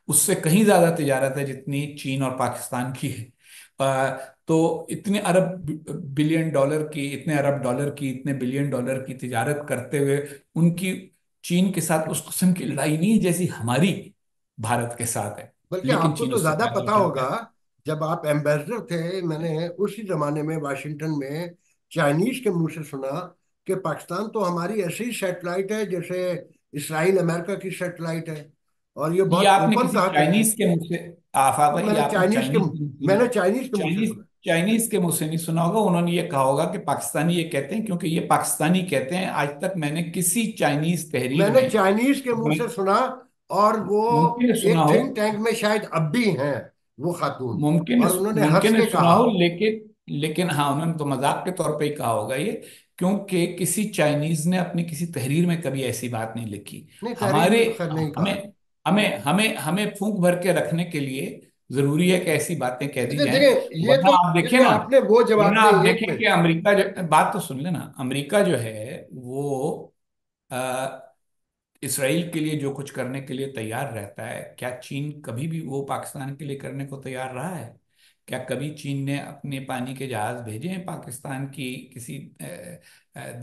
[SPEAKER 1] اس سے کہیں زیادہ تجارت ہے جتنی چین اور پاکستان کی ہے۔ تو اتنے ارب بلین ڈالر کی، اتنے ارب ڈالر کی، اتنے بلین ڈالر کی تجارت کرتے ہوئے ان کی چین کے ساتھ اس قسم کی لڑائی نہیں جیسی ہماری بھارت کے ساتھ ہے،
[SPEAKER 2] بلکہ
[SPEAKER 1] لیکن
[SPEAKER 2] آپ کو
[SPEAKER 1] چین
[SPEAKER 2] تو
[SPEAKER 1] اس سے
[SPEAKER 2] زیادہ
[SPEAKER 1] فائدہ
[SPEAKER 2] پتا
[SPEAKER 1] اٹھاتا
[SPEAKER 2] ہوگا،
[SPEAKER 1] ہے۔
[SPEAKER 2] جب آپ ایمبیسڈر تھے میں نے اسی زمانے میں واشنگٹن میں چائنیز کے منہ سے سنا کہ پاکستان تو ہماری ایسی سیٹلائٹ ہے جیسے اسرائیل امریکہ کی سیٹلائٹ ہے، اور یہ
[SPEAKER 1] یہ
[SPEAKER 2] بہت
[SPEAKER 1] آپ نے
[SPEAKER 2] اوپن
[SPEAKER 1] کسی
[SPEAKER 2] کہا کرتے
[SPEAKER 1] چائنیز کے منہ سے، آفاق ہے،
[SPEAKER 2] میں
[SPEAKER 1] یہ
[SPEAKER 2] نے
[SPEAKER 1] آپ نے
[SPEAKER 2] چائنیز کے
[SPEAKER 1] چائنیز کے منہ سے
[SPEAKER 2] میں نے
[SPEAKER 1] نہیں،
[SPEAKER 2] چائنیز کے منہ سے
[SPEAKER 1] چائنیز
[SPEAKER 2] سنا۔
[SPEAKER 1] چائنیز کے منہ سے نہیں سنا ہوگا۔ انہوں نے یہ کہا ہوگا کہ پاکستانی یہ کہتے ہیں، کیونکہ یہ پاکستانی کہتے ہیں۔ آج تک میں نے کسی چائنیز
[SPEAKER 2] میں
[SPEAKER 1] تحریر
[SPEAKER 2] نے
[SPEAKER 1] میں،
[SPEAKER 2] چائنیز کے منہ سے سنا، اور وہ
[SPEAKER 1] ممکن ہے سنا
[SPEAKER 2] ایک
[SPEAKER 1] ہو،
[SPEAKER 2] تھنک ٹینک میں شاید اب بھی ہیں وہ خاتون،
[SPEAKER 1] ممکن ہے،
[SPEAKER 2] اور انہوں نے ہنس
[SPEAKER 1] ممکن ہے
[SPEAKER 2] کے
[SPEAKER 1] سنا
[SPEAKER 2] کہا۔
[SPEAKER 1] ہو، لیکن ہاں انہوں نے تو مذاق کے طور پہ ہی کہا ہوگا یہ، کیونکہ کسی چائنیز نے اپنی کسی تحریر میں کبھی ایسی بات نہیں لکھی۔
[SPEAKER 2] نہیں، تحریر میں
[SPEAKER 1] ہمارے،
[SPEAKER 2] تو خیر نہیں
[SPEAKER 1] ہمیں
[SPEAKER 2] کہا۔
[SPEAKER 1] ہمیں پھونک بھر کے رکھنے کے لیے ضروری ہے کہ ایسی باتیں کہہ دی
[SPEAKER 2] اچھا
[SPEAKER 1] جائیں،
[SPEAKER 2] دیکھیں،
[SPEAKER 1] ورنہ آپ
[SPEAKER 2] یہ
[SPEAKER 1] دیکھیں
[SPEAKER 2] تو
[SPEAKER 1] نا،
[SPEAKER 2] آپ نے وہ جواب
[SPEAKER 1] ورنہ
[SPEAKER 2] دیں
[SPEAKER 1] آپ
[SPEAKER 2] ایک
[SPEAKER 1] دیکھیں
[SPEAKER 2] منٹ۔
[SPEAKER 1] کہ امریکہ بات تو سن لینا، امریکہ جو ہے وہ اسرائیل کے لیے جو کچھ کرنے کے لیے تیار رہتا ہے، کیا چین کبھی بھی وہ پاکستان کے لیے کرنے کو تیار رہا ہے؟ کیا کبھی چین نے اپنے پانی کے جہاز بھیجے ہیں پاکستان کی کسی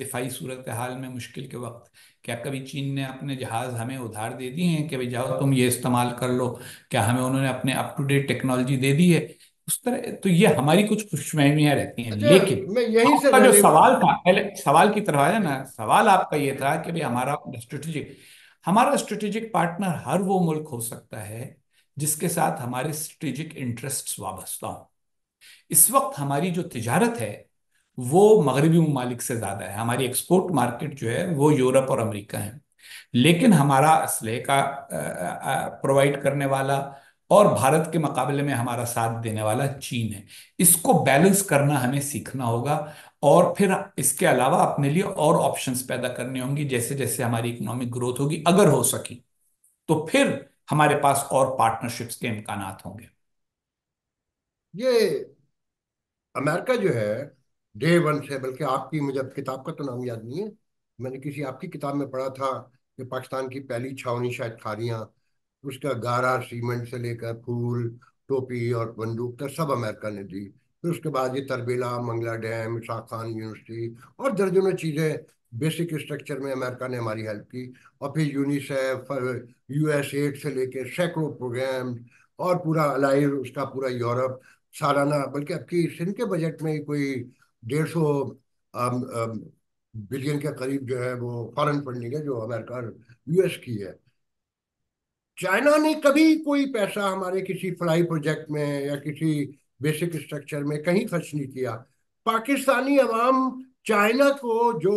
[SPEAKER 1] دفاعی صورتحال میں مشکل کے وقت؟ کیا کبھی چین نے اپنے جہاز ہمیں ادھار دے دیے ہیں کہ بھائی جاؤ تم یہ استعمال کر لو؟ کیا ہمیں انہوں نے اپنے اپ ٹو ڈیٹ ٹیکنالوجی دے دی ہے؟ اس طرح تو یہ ہماری کچھ خوش فہمیاں رہتی ہیں،
[SPEAKER 2] اچھا،
[SPEAKER 1] لیکن
[SPEAKER 2] میں یہیں
[SPEAKER 1] آپ
[SPEAKER 2] سے
[SPEAKER 1] کا جو
[SPEAKER 2] ڈرائیو۔
[SPEAKER 1] سوال تھا، پہلے سوال کی طرف آیا نا، سوال آپ کا یہ تھا کہ بھائی ہمارا اسٹریٹجک پارٹنر ہر وہ ملک ہو سکتا ہے جس کے ساتھ ہمارے اسٹریٹجک انٹرسٹس وابستہ ہوں۔ اس وقت ہماری جو تجارت ہے وہ مغربی ممالک سے زیادہ ہے، ہماری ایکسپورٹ مارکیٹ جو ہے وہ یورپ اور امریکہ ہے، لیکن ہمارا اسلحے کا پرووائڈ کرنے والا اور بھارت کے مقابلے میں ہمارا ساتھ دینے والا چین ہے۔ اس کو بیلنس کرنا ہمیں سیکھنا ہوگا، اور پھر اس کے علاوہ اپنے لیے اور آپشنز پیدا کرنی ہوں گی جیسے جیسے ہماری اکنامک گروتھ ہوگی، اگر ہو سکی تو پھر ہمارے پاس اور پارٹنرشپس کے امکانات ہوں گے۔
[SPEAKER 2] یہ امریکہ جو ہے ڈے ون سے، بلکہ آپ کی، مجھے اب کتاب کا تو نام یاد نہیں ہے، میں نے کسی آپ کی کتاب میں پڑھا تھا کہ پاکستان کی پہلی چھاونی شاید کھاریاں، اس کا گارا سیمنٹ سے لے کر پھول، ٹوپی اور بندوق تک سب امریکہ نے دی۔ پھر اس کے بعد یہ تربیلا، منگلا ڈیم، عشاق خان یونیورسٹی اور درجنوں چیزیں بیسک اسٹرکچر میں امریکہ نے ہماری ہیلپ کی، اور پھر یونیسیف، یو ایس ایڈ سے لے کے سینکڑوں پروگرام، اور پورا الائر اس کا پورا یورپ سالانہ، بلکہ اب کی سندھ کے بجٹ میں کوئی 150 بلین کے قریب جو ہے وہ فارن فنڈنگ ہے جو امریکہ اور یو ایس کی ہے۔ چائنا نے کبھی کوئی پیسہ ہمارے کسی فلائی پروجیکٹ میں یا کسی بیسک اسٹرکچر میں کہیں خرچ نہیں کیا۔ پاکستانی عوام چائنا کو جو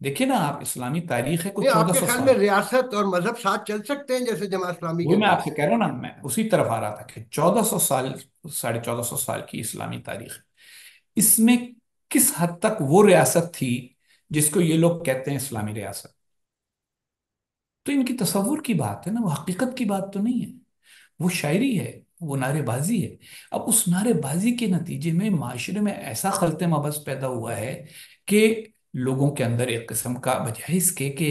[SPEAKER 1] دیکھیے نا آپ، اسلامی تاریخ ہے
[SPEAKER 2] نہیں،
[SPEAKER 1] کوئی
[SPEAKER 2] آپ
[SPEAKER 1] چودہ
[SPEAKER 2] کے
[SPEAKER 1] سو
[SPEAKER 2] خیال میں
[SPEAKER 1] سال
[SPEAKER 2] ریاست اور مذہب ساتھ چل سکتے ہیں جیسے جماعت اسلامی
[SPEAKER 1] وہی میں
[SPEAKER 2] کہتی
[SPEAKER 1] آپ سے کہہ رہا ہوں نا، میں اسی طرف آ رہا تھا کہ 1400 سال، 1450 سال کی اسلامی تاریخ، اس میں کس حد تک وہ ریاست تھی جس کو یہ لوگ کہتے ہیں اسلامی ریاست؟ تو ان کی تصور کی بات ہے نا، وہ حقیقت کی بات تو نہیں ہے، وہ شاعری ہے، وہ نعرے بازی ہے۔ اب اس نعرے بازی کے نتیجے میں معاشرے میں ایسا خلط مبز پیدا ہوا ہے کہ لوگوں کے اندر ایک قسم کا، بجائے اس کے کہ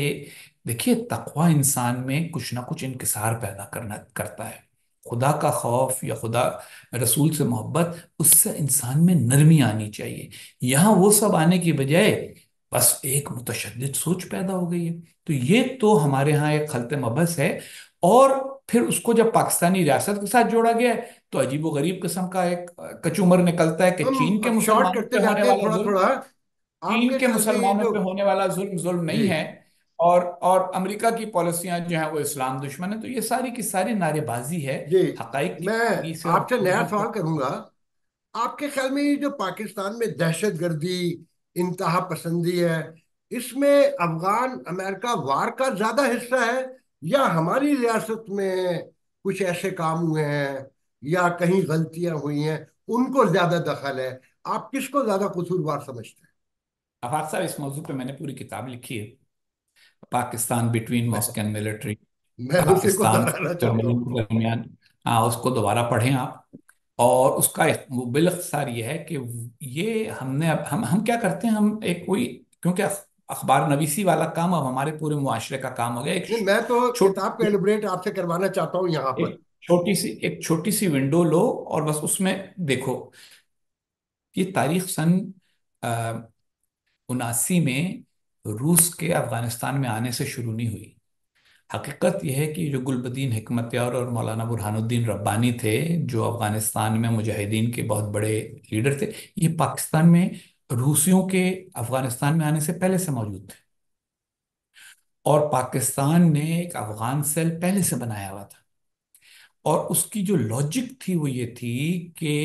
[SPEAKER 1] دیکھیے تقوی انسان میں کچھ نہ کچھ انکسار پیدا کرتا ہے، خدا کا خوف یا خدا رسول سے محبت، اس سے انسان میں نرمی آنی چاہیے۔ یہاں وہ سب آنے کی بجائے بس ایک متشدد سوچ پیدا ہو گئی ہے۔ تو یہ تو ہمارے ہاں ایک خلط مبس ہے، اور پھر اس کو جب پاکستانی ریاست کے ساتھ جوڑا گیا ہے تو عجیب و غریب قسم کا ایک کچومر نکلتا ہے کہ
[SPEAKER 2] ہم
[SPEAKER 1] چین کے
[SPEAKER 2] اب شارٹ
[SPEAKER 1] مسلمانوں
[SPEAKER 2] کرتے
[SPEAKER 1] پہ ہونے
[SPEAKER 2] جاتے ہیں
[SPEAKER 1] والا
[SPEAKER 2] تھوڑا
[SPEAKER 1] ظلم،
[SPEAKER 2] تھوڑا۔ آپ
[SPEAKER 1] چین
[SPEAKER 2] کے
[SPEAKER 1] کے
[SPEAKER 2] خیال میں یہ
[SPEAKER 1] مسلمانوں
[SPEAKER 2] جو،
[SPEAKER 1] پہ ہونے والا ظلم ظلم
[SPEAKER 2] جی،
[SPEAKER 1] نہیں ہے، اور امریکہ کی پالیسیاں جو ہیں وہ اسلام دشمن ہیں، تو یہ ساری کی ساری نعرے بازی ہے،
[SPEAKER 2] جی،
[SPEAKER 1] حقائق کی
[SPEAKER 2] میں
[SPEAKER 1] زندگی سے اور
[SPEAKER 2] آپ سے نیا
[SPEAKER 1] موجود سے۔
[SPEAKER 2] سوال کروں گا۔ آپ کے خیال میں یہ جو پاکستان میں دہشت گردی، انتہا پسندی ہے، اس میں افغان امریکہ وار کا زیادہ حصہ ہے، یا ہماری ریاست میں کچھ ایسے کام ہوئے ہیں یا کہیں غلطیاں ہوئی ہیں ان کو زیادہ دخل ہے؟ آپ کس کو زیادہ قصوروار سمجھتے
[SPEAKER 1] آفاق صاحب، اس موضوع پہ میں نے پوری کتاب لکھی ہے، پاکستان بٹوین
[SPEAKER 2] ہیں؟
[SPEAKER 1] ماسک اینڈ ملٹری،
[SPEAKER 2] میں اسی کو
[SPEAKER 1] پاکستان
[SPEAKER 2] دہرانا چاہتا
[SPEAKER 1] جرمنی
[SPEAKER 2] ہوں۔
[SPEAKER 1] کے درمیان۔ ہاں، اس کو دوبارہ پڑھیں آپ، اور اس کا بالاختصار یہ ہے کہ یہ ہم نے ہم کیا کرتے ہیں، ہم ایک کوئی، کیونکہ اخبار نویسی والا کام اب ہمارے پورے معاشرے کا کام ہو گیا،
[SPEAKER 2] نہیں، میں تو کتاب کو
[SPEAKER 1] چھوٹی
[SPEAKER 2] ایلیبریٹ آپ سے کروانا چاہتا ہوں یہاں پر۔
[SPEAKER 1] ایک چھوٹی سی ونڈو لو اور بس اس میں دیکھو، یہ تاریخ سن 79 میں روس کے افغانستان میں آنے سے شروع نہیں ہوئی۔ حقیقت یہ ہے کہ جو گل بدین حکمت یار اور مولانا برہان الدین ربانی تھے، جو افغانستان میں مجاہدین کے بہت بڑے لیڈر تھے، یہ پاکستان میں روسیوں کے افغانستان میں آنے سے پہلے سے موجود تھے، اور پاکستان نے ایک افغان سیل پہلے سے بنایا ہوا تھا، اور اس کی جو لاجک تھی وہ یہ تھی کہ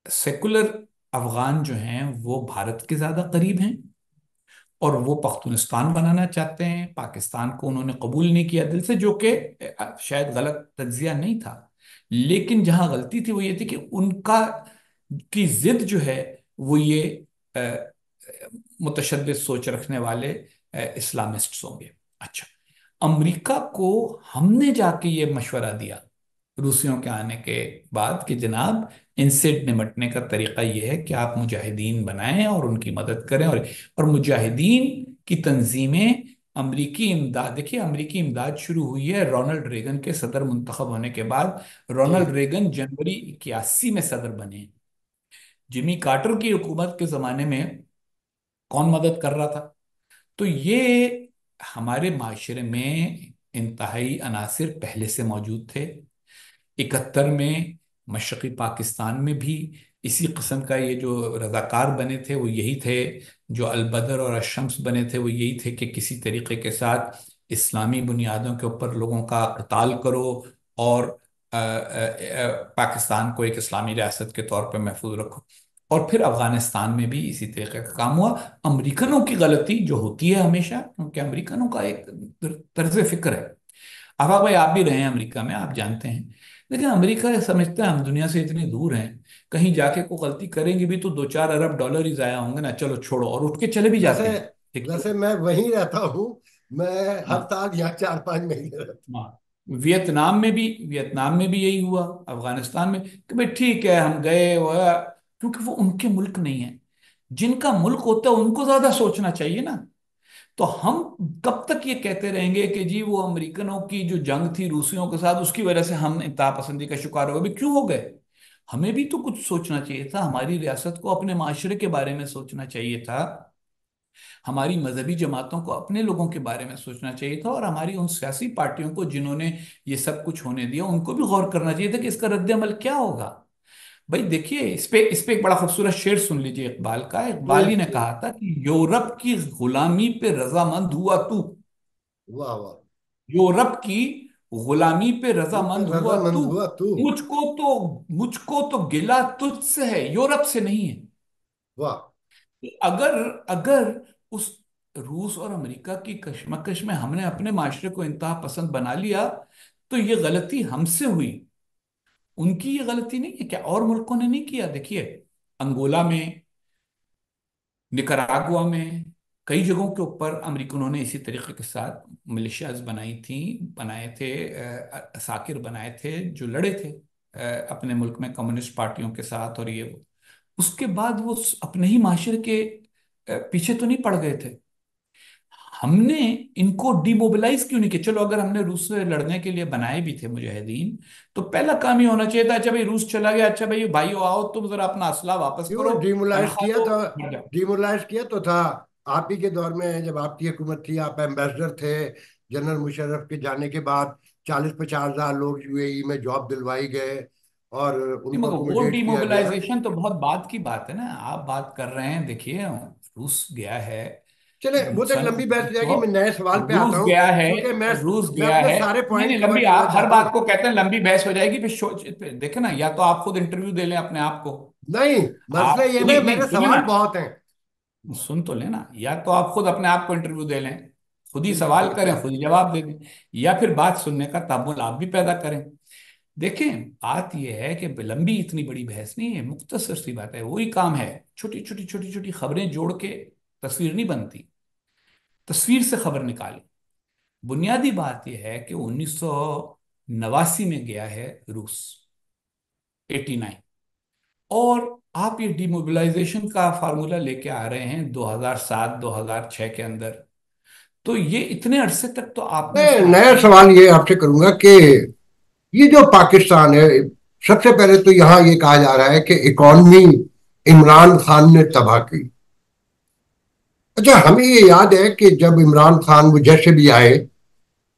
[SPEAKER 1] سیکولر افغان جو ہیں وہ بھارت کے زیادہ قریب ہیں، اور وہ پختونستان بنانا چاہتے ہیں، پاکستان کو انہوں نے قبول نہیں کیا دل سے، جو کہ شاید غلط تجزیہ نہیں تھا، لیکن جہاں غلطی تھی وہ یہ تھی کہ ان کی ضد جو ہے وہ یہ متشدد سوچ رکھنے والے اسلامسٹس ہوں گے۔ اچھا، امریکہ کو ہم نے جا کے یہ مشورہ دیا روسیوں کے آنے کے بعد کہ جناب، ان سے نمٹنے کا طریقہ یہ ہے کہ آپ مجاہدین بنائیں اور ان کی مدد کریں، اور مجاہدین کی تنظیمیں امریکی امداد، دیکھیے امریکی امداد شروع ہوئی ہے رونلڈ ریگن کے صدر منتخب ہونے کے بعد۔
[SPEAKER 2] جی،
[SPEAKER 1] رونلڈ ریگن جنوری 81 میں صدر بنے۔ جمی کارٹر کی حکومت کے زمانے میں کون مدد کر رہا تھا؟ تو یہ ہمارے معاشرے میں انتہائی عناصر پہلے سے موجود تھے۔ 71 میں مشرقی پاکستان میں بھی اسی قسم کا یہ جو رضاکار بنے تھے وہ یہی تھے، جو البدر اور الشمس بنے تھے وہ یہی تھے کہ کسی طریقے کے ساتھ اسلامی بنیادوں کے اوپر لوگوں کا قتال کرو، اور پاکستان کو ایک اسلامی ریاست کے طور پہ محفوظ رکھو۔ اور پھر افغانستان میں بھی اسی طریقے کا کام ہوا۔ امریکنوں کی غلطی جو ہوتی ہے ہمیشہ، کیونکہ امریکنوں کا ایک طرز فکر ہے، آفاق بھائی آپ بھی رہے ہیں امریکہ میں، آپ جانتے ہیں، لیکن امریکہ یہ سمجھتا ہے ہم دنیا سے اتنی دور ہیں، کہیں جا کے کوئی غلطی کریں گے بھی تو 2-4 ارب ڈالر ہی ضائع ہوں گے نا، چلو چھوڑو، اور اٹھ کے چلے بھی
[SPEAKER 2] ویسے
[SPEAKER 1] جاتے ہیں۔ ٹھیک ہے؟
[SPEAKER 2] ویسے میں وہیں رہتا ہوں، میں ہر
[SPEAKER 1] ہاں،
[SPEAKER 2] سال یہاں 4-5 مہینے رہتا
[SPEAKER 1] ہاں، ویتنام میں بھی یہی ہوا، افغانستان میں، کہ بھئی ٹھیک ہے ہم گئے کیونکہ وہ ان کے ملک نہیں ہیں، جن کا ملک ہوتا ہے ان کو زیادہ سوچنا چاہیے نا۔ تو ہم کب تک یہ کہتے رہیں گے کہ جی وہ امریکنوں کی جو جنگ تھی روسیوں کے ساتھ اس کی وجہ سے ہم انتہا پسندی کا شکار ہو گئے؟ بھی کیوں ہو گئے؟ ہمیں بھی تو کچھ سوچنا چاہیے تھا، ہماری ریاست کو اپنے معاشرے کے بارے میں سوچنا چاہیے تھا، ہماری مذہبی جماعتوں کو اپنے لوگوں کے بارے میں سوچنا چاہیے تھا، اور ہماری ان سیاسی پارٹیوں کو جنہوں نے یہ سب کچھ ہونے دیا ان کو بھی غور کرنا چاہیے تھا کہ اس کا رد عمل کیا ہوگا۔ بھائی دیکھیے، اس پہ ایک بڑا خوبصورت شعر سن لیجئے اقبال کا۔ اقبال ہی
[SPEAKER 2] پلیز
[SPEAKER 1] نے
[SPEAKER 2] پلیز۔
[SPEAKER 1] کہا تھا کہ یورپ کی غلامی پہ رضامند ہوا تو،
[SPEAKER 2] واہ واہ،
[SPEAKER 1] یورپ کی غلامی پہ
[SPEAKER 2] ان پہ
[SPEAKER 1] رضامند ہوا تو،
[SPEAKER 2] رضامند ہوا تو،
[SPEAKER 1] مجھ کو تو گلہ تجھ سے ہے، یورپ سے نہیں ہے۔
[SPEAKER 2] واہ،
[SPEAKER 1] اگر اگر اس روس اور امریکہ کی کشمکش میں ہم نے اپنے معاشرے کو انتہا پسند بنا لیا، تو یہ غلطی ہم سے ہوئی، ان کی یہ غلطی نہیں ہے؟ کیا اور ملکوں نے نہیں کیا؟ دیکھیے، انگولا میں، نکراگوا میں، کئی جگہوں کے اوپر امریکنوں نے اسی طریقے کے ساتھ ملیشیاز بنائی تھیں، بنائے تھے، عساکر بنائے تھے جو لڑے تھے اپنے ملک میں کمیونسٹ پارٹیوں کے ساتھ، اور یہ وہ اس کے بعد وہ اپنے ہی معاشرے کے پیچھے تو نہیں پڑ گئے تھے؟ ہم نے ان کو ڈی موبلائز کیوں نہیں کیا؟ چلو اگر ہم نے روس سے لڑنے کے لیے بنائے بھی تھے مجاہدین، تو پہلا کام یہ ہونا چاہیے تھا، اچھا بھائی روس چلا گیا، اچھا بھائی بھائیو آؤ تم ذرا اپنا اسلحہ واپس
[SPEAKER 2] کیوں
[SPEAKER 1] کرو،
[SPEAKER 2] ڈیمولائز
[SPEAKER 1] تنخواہ
[SPEAKER 2] کیا
[SPEAKER 1] دو،
[SPEAKER 2] تھا؟
[SPEAKER 1] مر جاؤ۔
[SPEAKER 2] ڈیمولائز کیا تو تھا آپ ہی کے دور میں، جب آپ کی حکومت تھی، آپ ایمبیسڈر تھے، جنرل مشرف کے جانے کے بعد 40-50 ہزار لوگ یو اے ای میں جاب دلوائی گئے اور ان کو
[SPEAKER 1] مگر وہ ڈی
[SPEAKER 2] اکوموڈیٹ کیا گیا۔
[SPEAKER 1] موبلائزیشن تو بہت بعد کی بات ہے نا، آپ بات کر رہے ہیں، دیکھیے روس گیا ہے
[SPEAKER 2] چلے وہ تو ایک
[SPEAKER 1] سن
[SPEAKER 2] لمبی بحث ہو جائے گی،
[SPEAKER 1] تو،
[SPEAKER 2] میں نئے سوال پہ آتا
[SPEAKER 1] روس
[SPEAKER 2] ہوں،
[SPEAKER 1] گیا ہے،
[SPEAKER 2] کیونکہ میں
[SPEAKER 1] روس
[SPEAKER 2] میں
[SPEAKER 1] گیا
[SPEAKER 2] اپنے
[SPEAKER 1] ہے،
[SPEAKER 2] سارے
[SPEAKER 1] نہیں
[SPEAKER 2] پوائنٹ
[SPEAKER 1] نہیں
[SPEAKER 2] کور
[SPEAKER 1] لمبی،
[SPEAKER 2] کرنا
[SPEAKER 1] آپ ہر
[SPEAKER 2] چاہتا ہوں۔
[SPEAKER 1] بات کو کہتے ہیں لمبی بحث ہو جائے گی، پھر دیکھیں نا، یا تو آپ خود انٹرویو دے لیں اپنے آپ کو،
[SPEAKER 2] نہیں، مسئلہ یہ میں
[SPEAKER 1] نہیں نہیں
[SPEAKER 2] میرے
[SPEAKER 1] سنیں نا،
[SPEAKER 2] سوال بہت ہیں۔
[SPEAKER 1] سن تو لینا، یا تو آپ خود اپنے آپ کو انٹرویو دے لیں، خود ہی
[SPEAKER 2] ٹھیک
[SPEAKER 1] سوال
[SPEAKER 2] ہے۔
[SPEAKER 1] کریں، خود ہی جواب دے دیں، یا پھر بات سننے کا تامل آپ بھی پیدا کریں۔ دیکھیں، بات یہ ہے کہ لمبی اتنی بڑی بحث نہیں ہے، مختصر سی بات ہے، وہی کام ہے، چھوٹی چھوٹی چھوٹی چھوٹی خبریں جوڑ کے تصویر نہیں بنتی، تصویر سے خبر نکالی۔ بنیادی بات یہ ہے کہ 1989 میں گیا ہے روس، 89، اور آپ یہ ڈی موبلائزیشن کا فارمولا لے کے آ رہے ہیں 2007 2006 کے اندر، تو یہ اتنے عرصے تک تو آپ نے
[SPEAKER 2] میں
[SPEAKER 1] اس کو
[SPEAKER 2] نیا
[SPEAKER 1] ہاتھ نہیں
[SPEAKER 2] سوال یہ آپ سے کروں گا کہ یہ جو پاکستان ہے، سب سے پہلے تو یہاں یہ کہا جا رہا ہے کہ اکانومی عمران خان نے تباہ کی۔ اچھا، ہمیں یہ یاد ہے کہ جب عمران خان وہ جیسے بھی آئے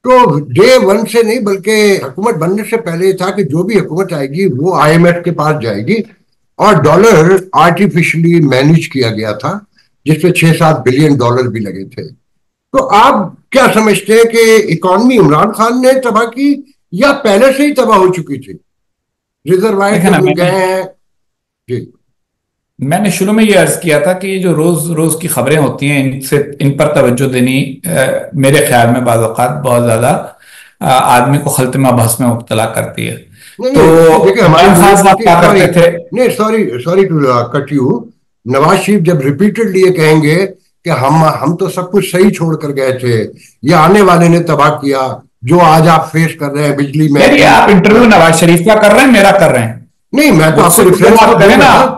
[SPEAKER 2] تو ڈے ون سے نہیں بلکہ حکومت بننے سے پہلے یہ تھا کہ جو بھی حکومت آئے گی وہ آئی ایم ایف کے پاس جائے گی، اور ڈالر آرٹیفیشلی مینج کیا گیا تھا جس پہ 6-7 بلین ڈالر بھی لگے تھے۔ تو آپ کیا سمجھتے ہیں کہ اکانومی عمران خان نے تباہ کی یا پہلے سے ہی تباہ ہو چکی تھی؟ ریزروائر
[SPEAKER 1] دیکھیں
[SPEAKER 2] جو
[SPEAKER 1] نا،
[SPEAKER 2] گئے ہیں؟ جی
[SPEAKER 1] میں نے شروع میں یہ عرض کیا تھا کہ یہ جو روز روز کی خبریں ہوتی ہیں، ان پر توجہ دینی میرے خیال میں بعض اوقات بہت زیادہ آدمی کو خلط میں بحث میں مبتلا کرتی ہے۔
[SPEAKER 2] نہیں
[SPEAKER 1] تو
[SPEAKER 2] نہیں، دیکھیں ہماری
[SPEAKER 1] عمران خان صاحب
[SPEAKER 2] دیکھیے،
[SPEAKER 1] کیا
[SPEAKER 2] سوری،
[SPEAKER 1] کرتے تھے؟
[SPEAKER 2] نہیں sorry to cut you, Nawaz Sharif جب ریپیٹڈلی یہ کہیں گے کہ ہم تو سب کچھ صحیح چھوڑ کر گئے تھے، یہ آنے والے نے تباہ کیا، جو آج آپ فیس کر رہے ہیں بجلی
[SPEAKER 1] یار یہ
[SPEAKER 2] مہنگی۔
[SPEAKER 1] آپ انٹرویو نواز شریف کا کر رہے ہیں، میرا کر رہے ہیں؟
[SPEAKER 2] نہیں، میں تو
[SPEAKER 1] مجھ
[SPEAKER 2] آپ
[SPEAKER 1] سے
[SPEAKER 2] کو
[SPEAKER 1] تو
[SPEAKER 2] ریفرنس
[SPEAKER 1] بات
[SPEAKER 2] تو
[SPEAKER 1] کریں
[SPEAKER 2] دوں
[SPEAKER 1] نا،
[SPEAKER 2] گا۔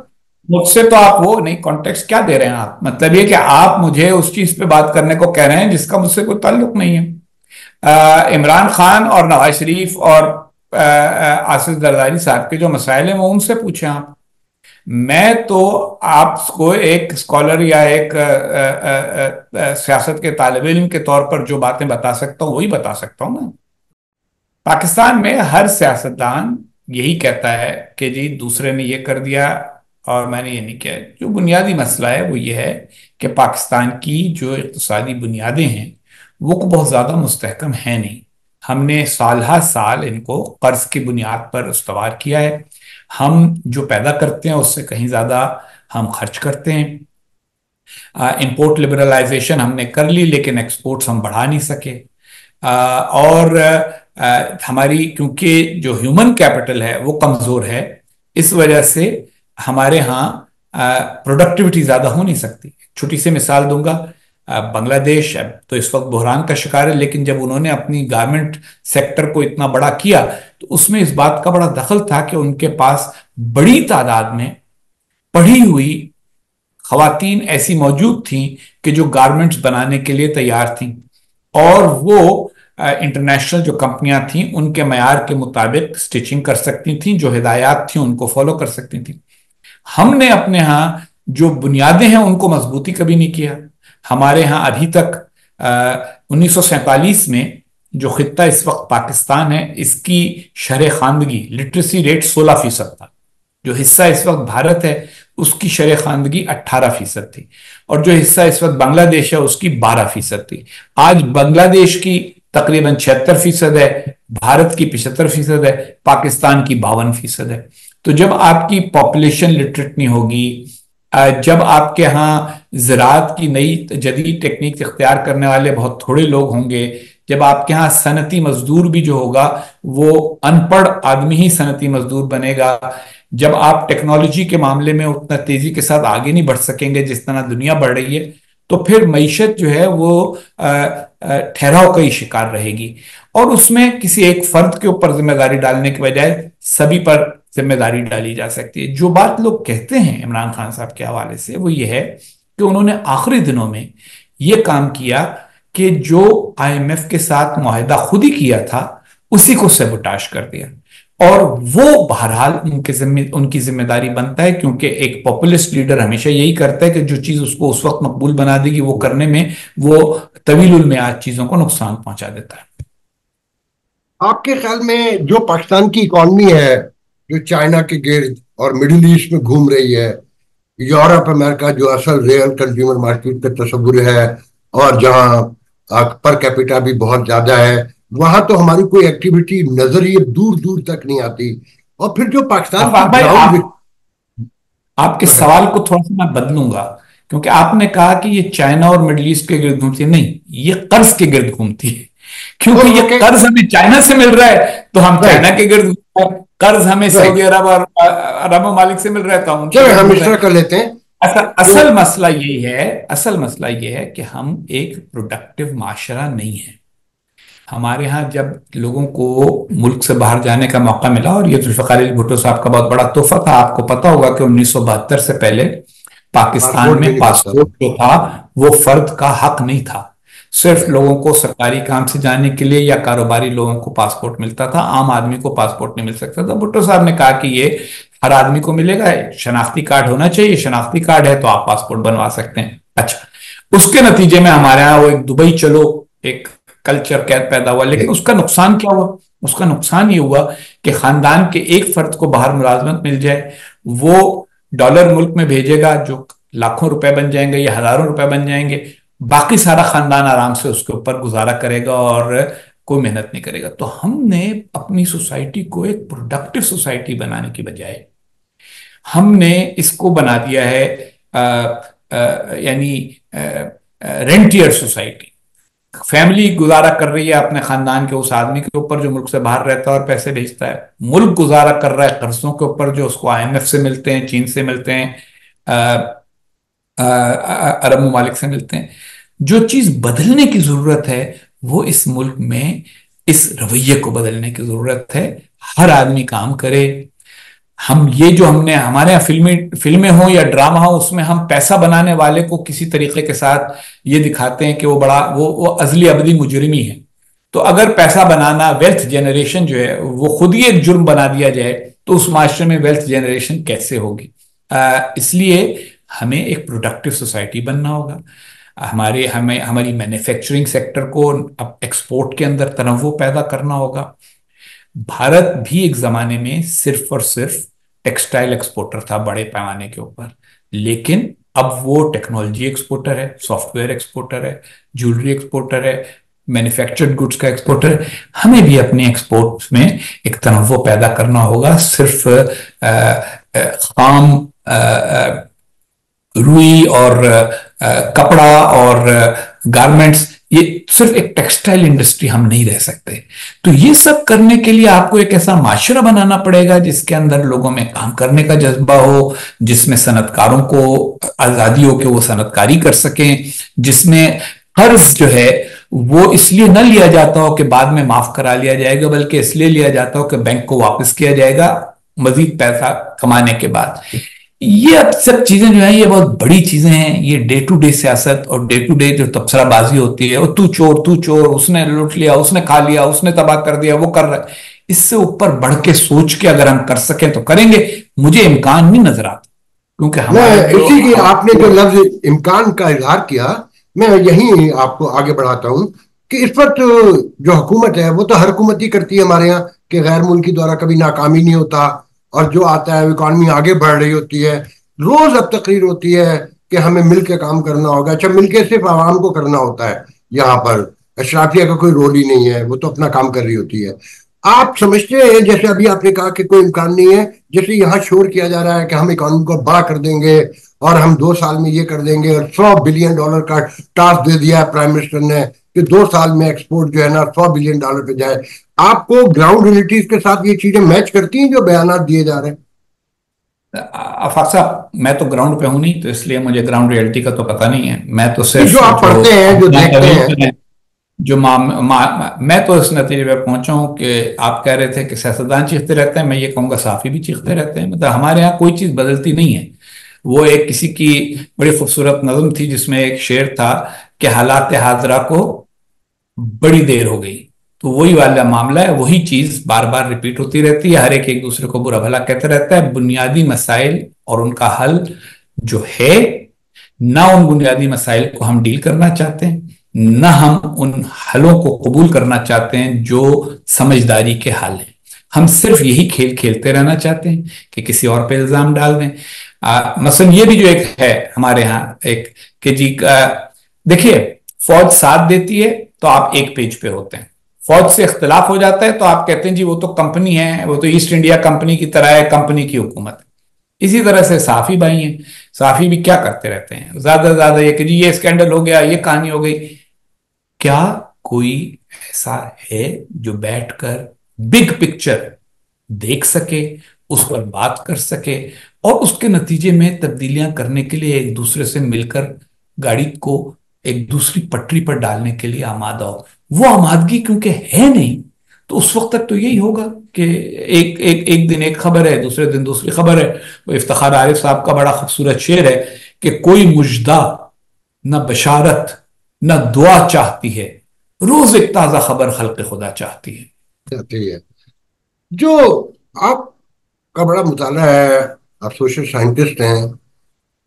[SPEAKER 1] مجھ سے تو آپ وہ نہیں، کانٹیکسٹ کیا دے رہے ہیں آپ؟ مطلب یہ کہ آپ مجھے اس چیز پہ بات کرنے کو کہہ رہے ہیں جس کا مجھ سے کوئی تعلق نہیں ہے۔ عمران خان اور نواز شریف اور آصف زرداری صاحب کے جو مسائل ہیں وہ ان سے پوچھیں آپ، میں تو آپ کو ایک اسکالر یا ایک سیاست کے طالب علم کے طور پر جو باتیں بتا سکتا ہوں وہی بتا سکتا ہوں نا۔ پاکستان میں ہر سیاستدان یہی کہتا ہے کہ جی دوسرے نے یہ کر دیا اور میں نے یہ نہیں کیا۔ جو بنیادی مسئلہ ہے وہ یہ ہے کہ پاکستان کی جو اقتصادی بنیادیں ہیں وہ بہت زیادہ مستحکم ہیں نہیں۔ ہم نے سال ہر سال ان کو قرض کی بنیاد پر استوار کیا ہے، ہم جو پیدا کرتے ہیں اس سے کہیں زیادہ ہم خرچ کرتے ہیں۔ امپورٹ لبرلائزیشن ہم نے کر لی لیکن ایکسپورٹس ہم بڑھا نہیں سکے، اور ہماری کیونکہ جو ہیومن کیپٹل ہے وہ کمزور ہے، اس وجہ سے ہمارے ہاں پروڈکٹیوٹی زیادہ ہو نہیں سکتی۔ چھوٹی سی مثال دوں گا، بنگلہ دیش تو اس وقت بحران کا شکار ہے، لیکن جب انہوں نے اپنی گارمنٹ سیکٹر کو اتنا بڑا کیا تو اس میں اس بات کا بڑا دخل تھا کہ ان کے پاس بڑی تعداد میں پڑھی ہوئی خواتین ایسی موجود تھیں کہ جو گارمنٹس بنانے کے لیے تیار تھیں، اور وہ انٹرنیشنل جو کمپنیاں تھیں ان کے معیار کے مطابق سٹیچنگ کر سکتی تھیں، جو ہدایات تھیں ان کو فالو کر سکتی تھیں۔ ہم نے اپنے ہاں جو بنیادیں ہیں ان کو مضبوطی کبھی نہیں کیا۔ ہمارے ہاں ابھی تک 1947 میں جو خطہ اس وقت پاکستان ہے اس کی شرح خواندگی لٹریسی ریٹ 16% تھا، جو حصہ اس وقت بھارت ہے اس کی شرح خواندگی 18% تھی، اور جو حصہ اس وقت بنگلہ دیش ہے اس کی 12% تھی۔ آج بنگلہ دیش کی تقریباً 76% ہے، بھارت کی 75% ہے، پاکستان کی 52% ہے۔ تو جب آپ کی پاپولیشن لٹریٹ نہیں ہوگی، جب آپ کے ہاں زراعت کی نئی جدید ٹیکنیک اختیار کرنے والے بہت تھوڑے لوگ ہوں گے، جب آپ کے ہاں صنعتی مزدور بھی جو ہوگا وہ ان پڑھ آدمی ہی صنعتی مزدور بنے گا، جب آپ ٹیکنالوجی کے معاملے میں اتنا تیزی کے ساتھ آگے نہیں بڑھ سکیں گے جس طرح دنیا بڑھ رہی ہے، تو پھر معیشت جو ہے وہ ٹھہراؤ کا ہی شکار رہے گی، اور اس میں کسی ایک فرد کے اوپر ذمہ داری ڈالنے کے بجائے سبھی پر ذمہ داری ڈالی جا سکتی ہے۔ جو بات لوگ کہتے ہیں عمران خان صاحب کے حوالے سے وہ یہ ہے کہ انہوں نے آخری دنوں میں یہ کام کیا کہ جو آئی ایم ایف کے ساتھ معاہدہ خود ہی کیا تھا اسی کو سیبوٹاژ کر دیا، اور وہ بہرحال ان کی ذمہ داری بنتا ہے، کیونکہ ایک پاپولسٹ لیڈر ہمیشہ یہی کرتا ہے کہ جو چیز اس کو اس وقت مقبول بنا دے گی وہ کرنے میں وہ طویل المیعاد چیزوں کو نقصان پہنچا دیتا ہے۔
[SPEAKER 2] آپ کے خیال میں جو پاکستان کی اکانومی ہے جو چائنا کے گرد اور مڈل ایسٹ میں گھوم رہی ہے، یورپ امریکہ جو اصل ریئل کنزیومر مارکیٹ کا تصور ہے، اور جہاں پر کیپیٹا بھی بہت زیادہ ہے، وہاں تو ہماری کوئی ایکٹیویٹی نظر ہی دور دور تک نہیں آتی، اور پھر جو پاکستان کی گراؤنڈ۔
[SPEAKER 1] آپ کے سوال کو تھوڑا سا میں بدلوں گا، کیونکہ آپ نے کہا کہ یہ چائنا اور مڈل ایسٹ کے گرد گھومتی ہے، نہیں، یہ قرض کے گرد گھومتی ہے، کیونکہ یہ قرض ہمیں چائنا سے مل رہا ہے تو ہم چائنا کے گرد، قرض ہمیں سعودی عرب اور عرب ممالک سے مل رہا ہے تو
[SPEAKER 2] ہم اس طرح کر لیتے ہیں۔
[SPEAKER 1] اصل مسئلہ یہ ہے کہ ہم ایک پروڈکٹیو معاشرہ نہیں ہے۔ ہمارے ہاں جب لوگوں کو ملک سے باہر جانے کا موقع ملا، اور یہ ذوالفقار علی بھٹو صاحب کا بہت بڑا تحفہ تھا، آپ کو پتا ہوگا کہ 1972 سے پہلے پاکستان میں پاسپورٹ جو تھا وہ فرد کا حق نہیں تھا، صرف لوگوں کو سرکاری کام سے جانے کے لیے یا کاروباری لوگوں کو پاسپورٹ ملتا تھا، عام آدمی کو پاسپورٹ نہیں مل سکتا تھا۔ بھٹو صاحب نے کہا کہ یہ ہر آدمی کو ملے گا، شناختی کارڈ ہونا چاہیے، شناختی کارڈ ہے تو آپ پاسپورٹ بنوا سکتے ہیں۔ اچھا، اس کے نتیجے میں ہمارے ہاں وہ ایک دبئی چلو ایک کلچر قید پیدا ہوا، لیکن اس کا نقصان کیا ہوا؟ اس کا نقصان یہ ہوا کہ خاندان کے ایک فرد کو باہر ملازمت مل جائے، وہ ڈالر ملک میں بھیجے گا جو لاکھوں روپے بن جائیں گے یا ہزاروں روپے بن جائیں گے، باقی سارا خاندان آرام سے اس کے اوپر گزارا کرے گا اور کوئی محنت نہیں کرے گا۔ تو ہم نے اپنی سوسائٹی کو ایک پروڈکٹیو سوسائٹی بنانے کی بجائے ہم نے اس کو بنا دیا ہے یعنی رینٹیئر سوسائٹی۔ فیملی گزارا کر رہی ہے اپنے خاندان کے اس آدمی کے اوپر جو ملک سے باہر رہتا ہے اور پیسے بھیجتا ہے، ملک گزارا کر رہا ہے قرضوں کے اوپر جو اس کو آئی ایم ایف سے ملتے ہیں، چین سے ملتے ہیں، عرب ممالک سے ملتے ہیں۔ جو چیز بدلنے کی ضرورت ہے وہ اس ملک میں اس رویے کو بدلنے کی ضرورت ہے، ہر آدمی کام کرے۔ ہم نے ہمارے یہاں فلمیں ہوں یا ڈرامہ ہو، اس میں ہم پیسہ بنانے والے کو کسی طریقے کے ساتھ یہ دکھاتے ہیں کہ وہ ازلی ابدی مجرمی ہے۔ تو اگر پیسہ بنانا، ویلتھ جنریشن جو ہے وہ خود ہی ایک جرم بنا دیا جائے تو اس معاشرے میں ویلتھ جنریشن کیسے ہوگی؟ اس لیے ہمیں ایک پروڈکٹیو سوسائٹی بننا ہوگا۔ ہماری مینوفیکچرنگ سیکٹر کو اب ایکسپورٹ کے اندر تنوع پیدا کرنا ہوگا۔ بھارت بھی ایک زمانے میں صرف اور صرف ٹیکسٹائل ایکسپورٹر تھا بڑے پیمانے کے اوپر، لیکن اب وہ ٹیکنالوجی ایکسپورٹر ہے، سافٹ ویئر ایکسپورٹر ہے، جیولری ایکسپورٹر ہے، مینوفیکچرڈ گڈس کا ایکسپورٹر ہے۔ ہمیں بھی اپنے ایکسپورٹس میں ایک تنوع پیدا کرنا ہوگا، صرف خام روئی اور کپڑا اور گارمنٹس، یہ صرف ایک ٹیکسٹائل انڈسٹری ہم نہیں رہ سکتے۔ تو یہ سب کرنے کے لیے آپ کو ایک ایسا معاشرہ بنانا پڑے گا جس کے اندر لوگوں میں کام کرنے کا جذبہ ہو، جس میں صنعت کاروں کو آزادی ہو کہ وہ صنعت کاری کر سکیں، جس میں قرض جو ہے وہ اس لیے نہ لیا جاتا ہو کہ بعد میں معاف کرا لیا جائے گا، بلکہ اس لیے لیا جاتا ہو کہ بینک کو واپس کیا جائے گا مزید پیسہ کمانے کے بعد۔ یہ اب سب چیزیں جو ہیں یہ بہت بڑی چیزیں ہیں۔ یہ ڈے ٹو ڈے سیاست اور ڈے ٹو ڈے جو تبصرہ بازی ہوتی ہے، تو چور، اس نے لوٹ لیا، اس نے کھا لیا، اس نے تباہ کر دیا، وہ کر رہا ہے، اس سے اوپر بڑھ کے سوچ کے اگر ہم کر سکیں تو کریں گے۔ مجھے امکان نہیں نظر آتا، کیونکہ
[SPEAKER 2] اسی کی آپ نے جو لفظ امکان کا اظہار کیا، میں یہی آپ کو آگے بڑھاتا ہوں کہ اس وقت جو حکومت ہے وہ تو ہر حکومت ہی کرتی ہے ہمارے یہاں کہ غیر ملکی دورہ کبھی ناکامی نہیں ہوتا، اور جو آتا ہے اکانومی آگے بڑھ رہی ہوتی ہے۔ روز اب تقریر ہوتی ہے کہ ہمیں مل کے کام کرنا ہوگا۔ اچھا، مل کے صرف عوام کو کرنا ہوتا ہے، یہاں پر اشرافیہ کا کوئی رول ہی نہیں ہے، وہ تو اپنا کام کر رہی ہوتی ہے۔ آپ سمجھتے ہیں جیسے ابھی آپ نے کہا کہ کوئی امکان نہیں ہے، جیسے یہاں شور کیا جا رہا ہے کہ ہم اکانومی کو بڑا کر دیں گے اور ہم 2 سال میں یہ کر دیں گے، اور $100 بلین کا ٹاسک دے دیا ہے پرائم منسٹر نے کہ 2 سال میں ایکسپورٹ جو ہے نا $100 بلین پہ جائے. آپ کو گراؤنڈ ریئلٹیز کے ساتھ یہ چیزیں میچ کرتی ہیں جو بیانات دیے جا رہے ہیں؟
[SPEAKER 1] آفاق صاحب میں تو گراؤنڈ پہ ہوں نہیں، تو اس لیے مجھے گراؤنڈ ریئلٹی کا تو پتہ نہیں ہے. میں تو صرف
[SPEAKER 2] جو آپ پڑھتے ہیں، جو دیکھتے ہیں،
[SPEAKER 1] میں تو اس نتیجے پہ پہنچا ہوں کہ آپ کہہ رہے تھے کہ سیاستدان چیختے رہتے ہیں، میں یہ کہوں گا صحافی بھی چیختے رہتے ہیں. مطلب ہمارے ہاں کوئی چیز بدلتی نہیں ہے. وہ ایک کسی کی بڑی خوبصورت نظم تھی جس میں ایک شعر تھا کہ حالات حاضرہ کو بڑی دیر ہو گئی. تو وہی والا معاملہ ہے، وہی چیز بار بار ریپیٹ ہوتی رہتی ہے. ہر ایک دوسرے کو برا بھلا کہتے رہتا ہے. بنیادی مسائل اور ان کا حل جو ہے، نہ ان بنیادی مسائل کو ہم ڈیل کرنا چاہتے ہیں، نہ ہم ان حلوں کو قبول کرنا چاہتے ہیں جو سمجھداری کے حل ہیں. ہم صرف یہی کھیل کھیلتے رہنا چاہتے ہیں کہ کسی اور پہ الزام ڈال دیں. مثلا یہ بھی جو ایک ہے ہمارے ہاں ایک کہ جی دیکھیے، فوج ساتھ دیتی ہے تو آپ ایک پیج پہ ہوتے ہیں، فوج سے اختلاف ہو جاتا ہے تو آپ کہتے ہیں جی وہ تو کمپنی ہے، وہ تو ایسٹ انڈیا کمپنی کی طرح ہے، کمپنی کی حکومت. اسی طرح سے صحافی بھائی ہیں، صحافی بھی کیا کرتے رہتے ہیں زیادہ سے زیادہ یہ کہ جی یہ اسکینڈل ہو گیا، یہ کہانی ہو گئی. کیا کوئی ایسا ہے جو بیٹھ کر بگ پکچر دیکھ سکے، اس پر بات کر سکے اور اس کے نتیجے میں تبدیلیاں کرنے کے لیے ایک دوسرے سے مل کر گاڑی کو ایک دوسری پٹری پر ڈالنے کے لیے آمادہ ہو؟ وہ آمادگی کیونکہ ہے نہیں، تو اس وقت تک تو یہی ہوگا کہ ایک دن ایک خبر ہے، دوسرے دن دوسری خبر ہے. وہ افتخار عارف صاحب کا بڑا خوبصورت شعر ہے کہ کوئی مجدہ نہ بشارت نہ دعا چاہتی ہے، روز ایک تازہ خبر خلق خدا چاہتی ہے.
[SPEAKER 2] جو آپ کا بڑا مطالعہ ہے، آپ سوشل سائنٹسٹ ہیں،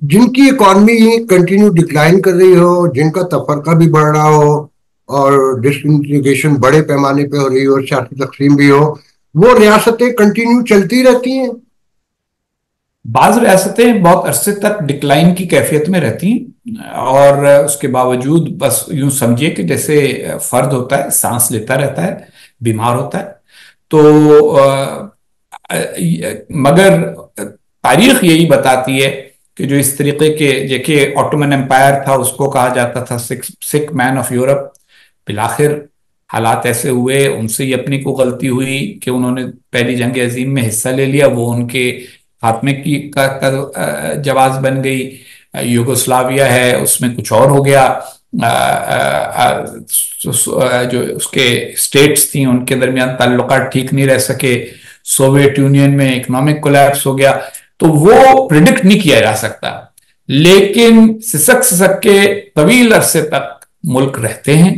[SPEAKER 2] جن کی اکانومی کنٹینیو ڈکلائن کر رہی ہو، جن کا تفرقہ بھی بڑھ رہا ہو اور ڈسکریمنیشن بڑے پیمانے پہ ہو رہی ہو، سیاسی تقسیم بھی ہو، وہ ریاستیں کنٹینیو چلتی رہتی ہیں.
[SPEAKER 1] بعض ریاستیں بہت عرصے تک ڈکلائن کی کیفیت میں رہتی ہیں، اور اس کے باوجود بس یوں سمجھیے کہ جیسے فرد ہوتا ہے، سانس لیتا رہتا ہے، بیمار ہوتا ہے. تو مگر تاریخ یہی بتاتی ہے کہ جو اس طریقے کے دیکھیے آٹومن امپائر تھا، اس کو کہا جاتا تھا سک مین آف یورپ. بالآخر حالات ایسے ہوئے، ان سے ہی اپنی کو غلطی ہوئی کہ انہوں نے پہلی جنگ عظیم میں حصہ لے لیا، وہ ان کے خاتمے کی جواز بن گئی. یوگوسلاویا ہے، اس میں کچھ اور ہو گیا. جو اس کے اسٹیٹس تھیں ان کے درمیان تعلقات ٹھیک نہیں رہ سکے. سوویت یونین میں اکنامک کولیپس ہو گیا. تو وہ پریڈکٹ نہیں کیا جا سکتا، لیکن سسک کے طویل عرصے تک ملک رہتے ہیں.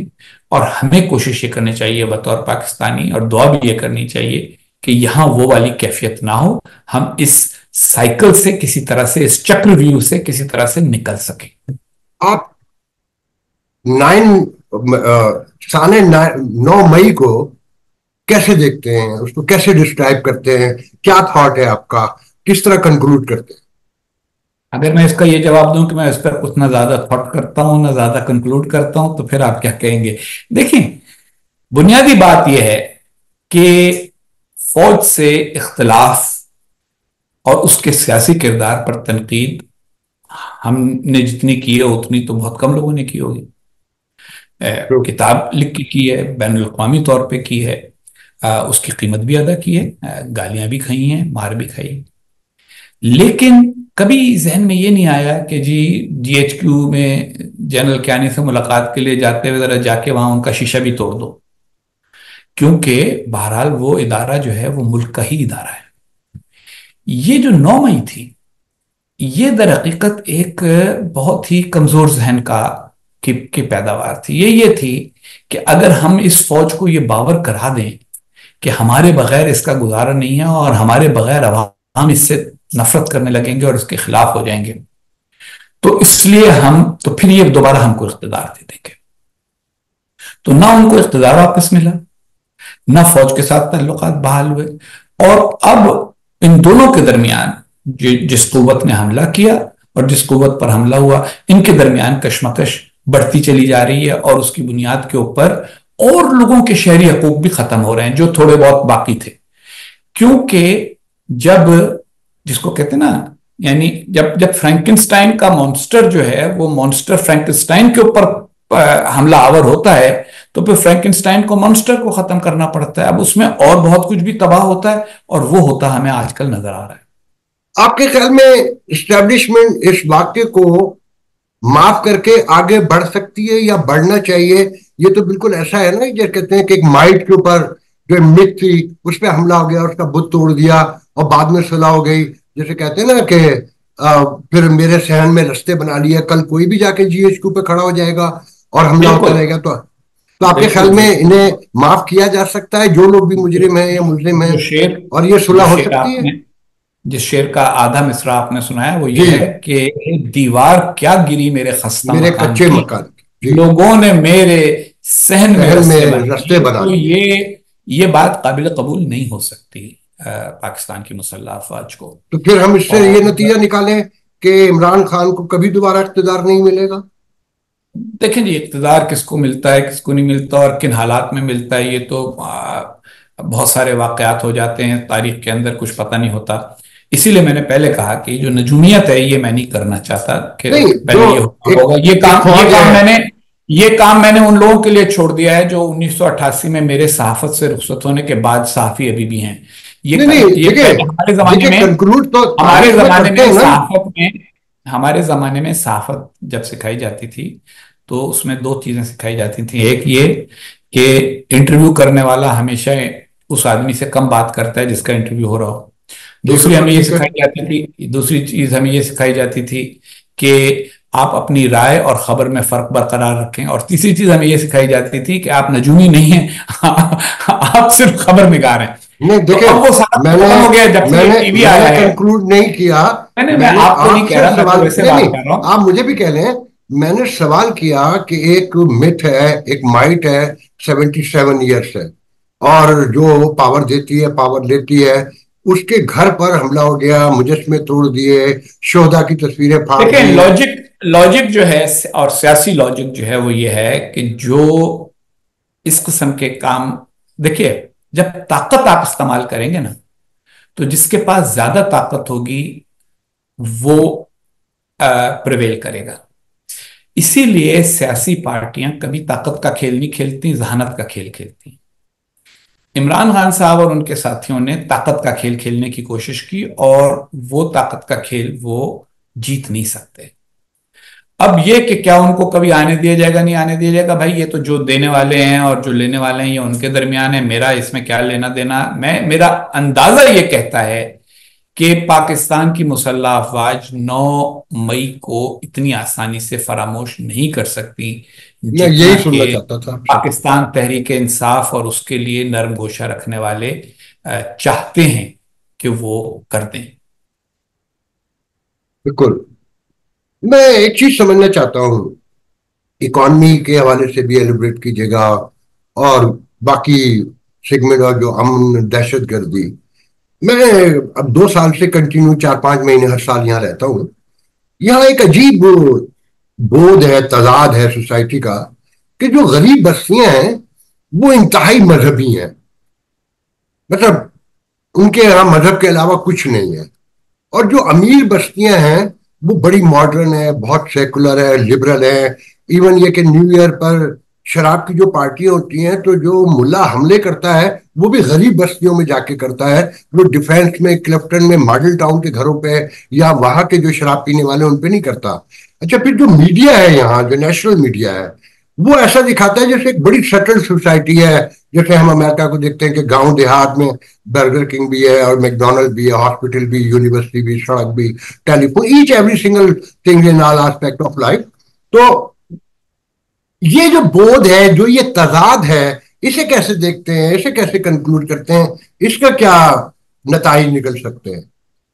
[SPEAKER 1] اور ہمیں کوشش یہ کرنی چاہیے بطور پاکستانی، اور دعا بھی یہ کرنی چاہیے کہ یہاں وہ والی کیفیت نہ ہو، ہم اس سائیکل سے کسی طرح سے، اس چکر ویو سے کسی طرح سے نکل سکیں.
[SPEAKER 2] آپ 9 مئی کو کیسے دیکھتے ہیں؟ اس کو کیسے ڈسکرائب کرتے ہیں؟ کیا تھاٹ ہے آپ کا؟ کس طرح کنکلوڈ کرتے ہیں؟
[SPEAKER 1] اگر میں اس کا یہ جواب دوں کہ میں اس پر کچھ نہ زیادہ تھاٹ کرتا ہوں نہ زیادہ کنکلوڈ کرتا ہوں، تو پھر آپ کیا کہیں گے؟ دیکھیں، بنیادی بات یہ ہے کہ فوج سے اختلاف اور اس کے سیاسی کردار پر تنقید ہم نے جتنی کی ہے اتنی تو بہت کم لوگوں نے کی ہوگی. کتاب لکھ کے کی ہے، بین الاقوامی طور پہ کی ہے، اس کی قیمت بھی ادا کی ہے، گالیاں بھی کھائی ہیں، مار بھی کھائی. لیکن کبھی ذہن میں یہ نہیں آیا کہ جی ایچ کیو میں جنرل کیانی سے ملاقات کے لیے جاتے ہوئے ذرا جا کے وہاں ان کا شیشہ بھی توڑ دو، کیونکہ بہرحال وہ ادارہ جو ہے وہ ملک کا ہی ادارہ ہے. یہ جو 9 مئی تھی، یہ در حقیقت ایک بہت ہی کمزور ذہن کی پیداوار تھی. یہ تھی کہ اگر ہم اس فوج کو یہ باور کرا دیں کہ ہمارے بغیر اس کا گزارا نہیں ہے اور ہمارے بغیر عوام اس سے نفرت کرنے لگیں گے اور اس کے خلاف ہو جائیں گے، تو اس لیے تو پھر یہ دوبارہ ہم کو اقتدار دے دیں گے. تو نہ ان کو اقتدار واپس ملا، نہ فوج کے ساتھ تعلقات بحال ہوئے. اور اب ان دونوں کے درمیان جس قوت نے حملہ کیا اور جس قوت پر حملہ ہوا، ان کے درمیان کشمکش بڑھتی چلی جا رہی ہے، اور اس کی بنیاد کے اوپر اور لوگوں کے شہری حقوق بھی ختم ہو رہے ہیں جو تھوڑے بہت باقی تھے. کیونکہ جب جس کو کہتے ہیں نا یعنی جب فرینکنسٹائن کا مونسٹر جو ہے وہ مونسٹر فرینکنسٹائن کے اوپر حملہ آور ہوتا ہے تو پھر فرینکنسٹائن کو مونسٹر کو ختم کرنا پڑتا ہے. اب اس میں اور بہت کچھ بھی تباہ ہوتا ہے اور وہ ہوتا ہمیں آج کل نظر آ رہا ہے.
[SPEAKER 2] آپ کے خیال میں اسٹیبلشمنٹ اس واقعے کو معاف کر کے آگے بڑھ سکتی ہے یا بڑھنا چاہیے؟ یہ تو بالکل ایسا ہے نا جیسے کہتے ہیں کہ ایک مائٹ کے اوپر جو مت تھی اس پہ حملہ ہو گیا، اس کا بت توڑ دیا اور بعد میں صلح ہو گئی. جیسے کہتے ہیں نا کہ پھر میرے صحن میں رستے بنا لیے، کل کوئی بھی جا کے جی ایچ کیو پہ کھڑا ہو جائے گا اور حملہ ہوتا رہے گا. تو آپ کے خیال میں انہیں معاف کیا جا سکتا ہے جو لوگ بھی مجرم ہیں یا ملزم ہیں، اور یہ صلح ہو سکتی ہے؟
[SPEAKER 1] جس شعر کا آدھا مصرع آپ نے سنا ہے وہ یہ ہے کہ دیوار کیا گری میرے خستہ
[SPEAKER 2] میرے کچے مکان کی،
[SPEAKER 1] لوگوں نے میرے صحن میں
[SPEAKER 2] رستے بنا
[SPEAKER 1] دیے. یہ بات قابل قبول نہیں ہو سکتی پاکستان کی مسلح افواج کو.
[SPEAKER 2] تو پھر ہم اس سے یہ نتیجہ نکالیں کہ عمران خان کو کبھی دوبارہ اقتدار نہیں ملے گا؟
[SPEAKER 1] دیکھیں جی، اقتدار کس کو ملتا ہے کس کو نہیں ملتا اور کن حالات میں ملتا ہے، یہ تو بہت سارے واقعات ہو جاتے ہیں تاریخ کے اندر، کچھ پتہ نہیں ہوتا. اسی لیے میں نے پہلے کہا کہ جو نجومیت ہے یہ میں نہیں کرنا چاہتا کہ پہلے یہ کام میں نے ان لوگوں کے لیے چھوڑ دیا ہے جو 1988 میں میرے صحافت سے رخصت ہونے کے بعد صحافی ابھی بھی ہیں. ہمارے زمانے میں صحافت جب سکھائی جاتی تھی تو اس میں دو چیزیں سکھائی جاتی تھیں. ایک یہ کہ انٹرویو کرنے والا ہمیشہ اس آدمی سے کم بات کرتا ہے جس کا انٹرویو ہو رہا ہو. دوسری چیز ہمیں یہ سکھائی جاتی تھی کہ آپ اپنی رائے اور خبر میں فرق برقرار رکھیں. اور تیسری چیز ہمیں یہ سکھائی جاتی تھی کہ آپ نجومی نہیں ہیں، آپ صرف خبر نگار ہیں.
[SPEAKER 2] آپ مجھے بھی کہہ لیں، میں نے سوال کیا کہ ایک مت ہے، ایک مائٹ ہے 77 ایئرس ہے اور جو پاور دیتی ہے پاور لیتی ہے، اس کے گھر پر حملہ ہو گیا، مجسمے توڑ دیے، شہداء کی تصویریں پھاڑ دی.
[SPEAKER 1] لاجک جو ہے اور سیاسی لاجک جو ہے وہ یہ ہے کہ جو اس قسم کے کام، دیکھیے جب طاقت آپ استعمال کریں گے نا تو جس کے پاس زیادہ طاقت ہوگی وہ پریویل کرے گا. اسی لیے سیاسی پارٹیاں کبھی طاقت کا کھیل نہیں کھیلتی، ذہانت کا کھیل کھیلتی. عمران خان صاحب اور ان کے ساتھیوں نے طاقت کا کھیل کھیلنے کی کوشش کی اور وہ طاقت کا کھیل وہ جیت نہیں سکتے. اب یہ کہ کیا ان کو کبھی آنے دیا جائے گا نہیں آنے دیا جائے گا، بھائی یہ تو جو دینے والے ہیں اور جو لینے والے ہیں یہ ان کے درمیان ہے، میرا اس میں کیا لینا دینا. میرا اندازہ یہ کہتا ہے کہ پاکستان کی مسلح افواج 9 مئی کو اتنی آسانی سے فراموش نہیں کر سکتی
[SPEAKER 2] یہی سننا چاہتا تھا.
[SPEAKER 1] پاکستان تحریک انصاف اور اس کے لیے نرم گوشہ رکھنے والے چاہتے ہیں کہ وہ کر دیں.
[SPEAKER 2] بالکل. میں ایک چیز سمجھنا چاہتا ہوں، اکانومی کے حوالے سے بھی ایلیبریٹ کیجیے گا اور باقی سیگمنٹ اور جو امن دہشت گردی. میں اب 2 سال سے کنٹینیو 4-5 مہینے ہر سال یہاں رہتا ہوں. یہاں ایک عجیب بود ہے، تضاد ہے سوسائٹی کا کہ جو غریب بستیاں ہیں وہ انتہائی مذہبی ہیں، مطلب ان کے یہاں مذہب کے علاوہ کچھ نہیں ہے. اور جو امیر بستیاں ہیں وہ بڑی ماڈرن ہے، بہت سیکولر ہے، لبرل ہے. ایون یہ کہ نیو ایئر پر شراب کی جو پارٹیاں ہوتی ہیں تو جو ملا حملے کرتا ہے وہ بھی غریب بستیوں میں جا کے کرتا ہے. وہ ڈیفینس میں، کلفٹن میں، ماڈل ٹاؤن کے گھروں پہ یا وہاں کے جو شراب پینے والے ان پہ نہیں کرتا. اچھا، پھر جو میڈیا ہے یہاں، جو نیشنل میڈیا ہے، وہ ایسا دکھاتا ہے جیسے ایک بڑی سٹل سوسائٹی ہے. جیسے ہم امریکہ کو دیکھتے ہیں کہ گاؤں دیہات میں برگر کنگ بھی ہے اور میک ڈونلڈ بھی ہے، ہاسپٹل بھی، یونیورسٹی بھی، سڑک بھی، telephone, each every single thing in all aspect of life. تو یہ جو بود ہے، جو یہ تضاد ہے، اسے کیسے دیکھتے ہیں، اسے کیسے کنکلوڈ کرتے ہیں؟ اس کا کیا نتائج نکل سکتے ہیں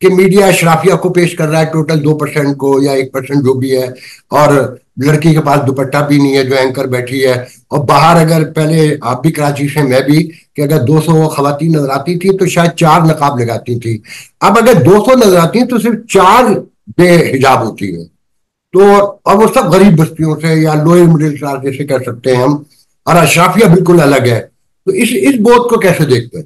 [SPEAKER 2] کہ میڈیا اشرافیہ کو پیش کر رہا ہے ٹوٹل 2% کو یا 1% جو بھی ہے، اور لڑکی کے پاس دوپٹہ بھی نہیں ہے جو اینکر بیٹھی ہے. اور باہر اگر پہلے آپ بھی کراچی سے، میں بھی، کہ اگر 200 خواتین نظر آتی تھی تو شاید 4 نقاب لگاتی تھی. اب اگر 200 نظر آتی ہیں تو صرف 4 بے حجاب ہوتی ہیں. تو اور وہ سب غریب بستیوں سے یا لوئر مڈل کلاس جیسے کہہ سکتے ہیں ہم، اور اشرافیہ بالکل الگ ہے. تو اس بود کو کیسے دیکھتے ہیں؟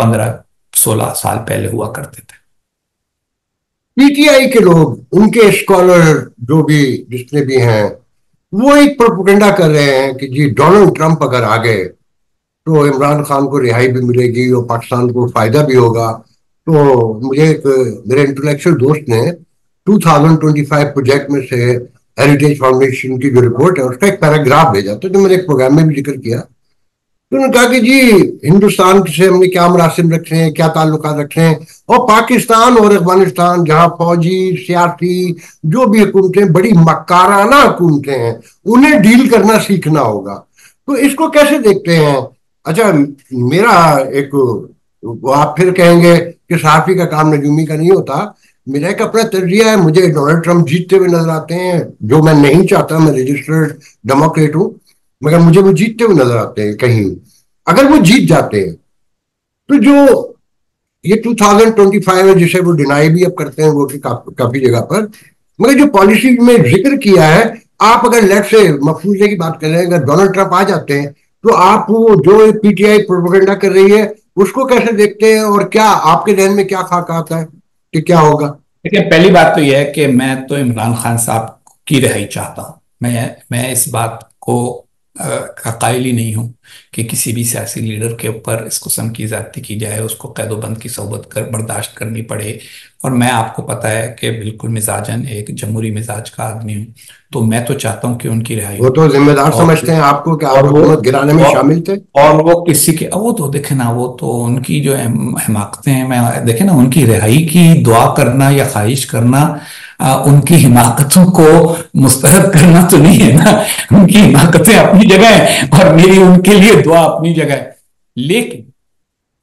[SPEAKER 1] 15 16 سال پہلے ہوا کرتے تھے۔
[SPEAKER 2] پی ٹی آئی کے لوگ، ان کے اسکالر جو بھی جتنے بھی ہیں، وہ ایک پروپیگنڈا کر رہے ہیں کہ جی ڈونلڈ ٹرمپ اگر آ گئے تو عمران خان کو رہائی بھی ملے گی اور پاکستان کو فائدہ بھی ہوگا۔ تو مجھے میرے انٹلیکچوئل دوست نے 2025 پروجیکٹ میں سے ہیریٹیج فاؤنڈیشن کی جو رپورٹ ہے اس کا ایک پیراگراف بھیجا، تو جو میں نے ایک پروگرام میں بھی ذکر کیا، تو انہوں نے کہا کہ جی ہندوستان سے ہم نے کیا مراسم رکھے ہیں، کیا تعلقات رکھے ہیں، اور پاکستان اور افغانستان جہاں فوجی سیاسی جو بھی حکومتیں بڑی مکارانہ حکومتیں ہیں، انہیں ڈیل کرنا سیکھنا ہوگا۔ تو اس کو کیسے دیکھتے ہیں؟ اچھا، میرا ایک، آپ پھر کہیں گے کہ صحافی کا کام نجومی کا نہیں ہوتا، میرا ایک اپنا تجزیہ ہے۔ مجھے ڈونلڈ ٹرمپ جیتتے ہوئے نظر آتے ہیں، جو میں نہیں چاہتا، میں رجسٹرڈ ڈیموکریٹ ہوں، مگر مجھے وہ جیتتے ہوئے نظر آتے ہیں کہیں۔ اگر وہ جیت جاتے ہیں تو جو یہ 2025 ہے جسے وہ ڈینائی بھی اب کرتے ہیں وہ کافی جگہ پر، مگر جو پالیسی میں ذکر کیا ہے، آپ اگر لیٹ سے مفروضے کی بات کر رہے ہیں، اگر ڈونلڈ ٹرمپ آ جاتے ہیں تو آپ وہ جو پی ٹی آئی پروپیگنڈا کر رہی ہے اس کو کیسے دیکھتے ہیں، اور کیا آپ کے ذہن میں کیا خاکہ آتا ہے کہ کیا ہوگا؟
[SPEAKER 1] دیکھیں، پہلی بات تو یہ ہے کہ میں تو عمران خان صاحب کی رہائی چاہتا ہوں۔ میں اس بات کو کا قائل ہی نہیں ہوں کہ کسی بھی سیاسی لیڈر کے اوپر اس قسم کی زیادتی کی جائے، اس کو قید و بند کی صحبت برداشت کرنی پڑے۔ اور میں، آپ کو پتا ہے کہ بالکل مزاجاً ایک جمہوری مزاج کا آدمی ہوں، تو میں تو چاہتا ہوں کہ ان کی رہائی
[SPEAKER 2] وہ
[SPEAKER 1] ہو۔
[SPEAKER 2] تو ذمہ دار سمجھتے ہیں آپ کو کہ آپ حکومت گرانے میں شامل تھے،
[SPEAKER 1] اور وہ کسی کے، وہ تو دیکھیں نا، وہ تو ان کی جو حماقتیں ہیں، میں دیکھیں نا، ان کی رہائی کی دعا کرنا یا خواہش کرنا ان کی حماقتوں کو مسترد کرنا تو نہیں ہے نا۔ ان کی حماقتیں اپنی جگہ ہیں اور میری ان کے لیے دعا اپنی جگہ ہے۔ لیکن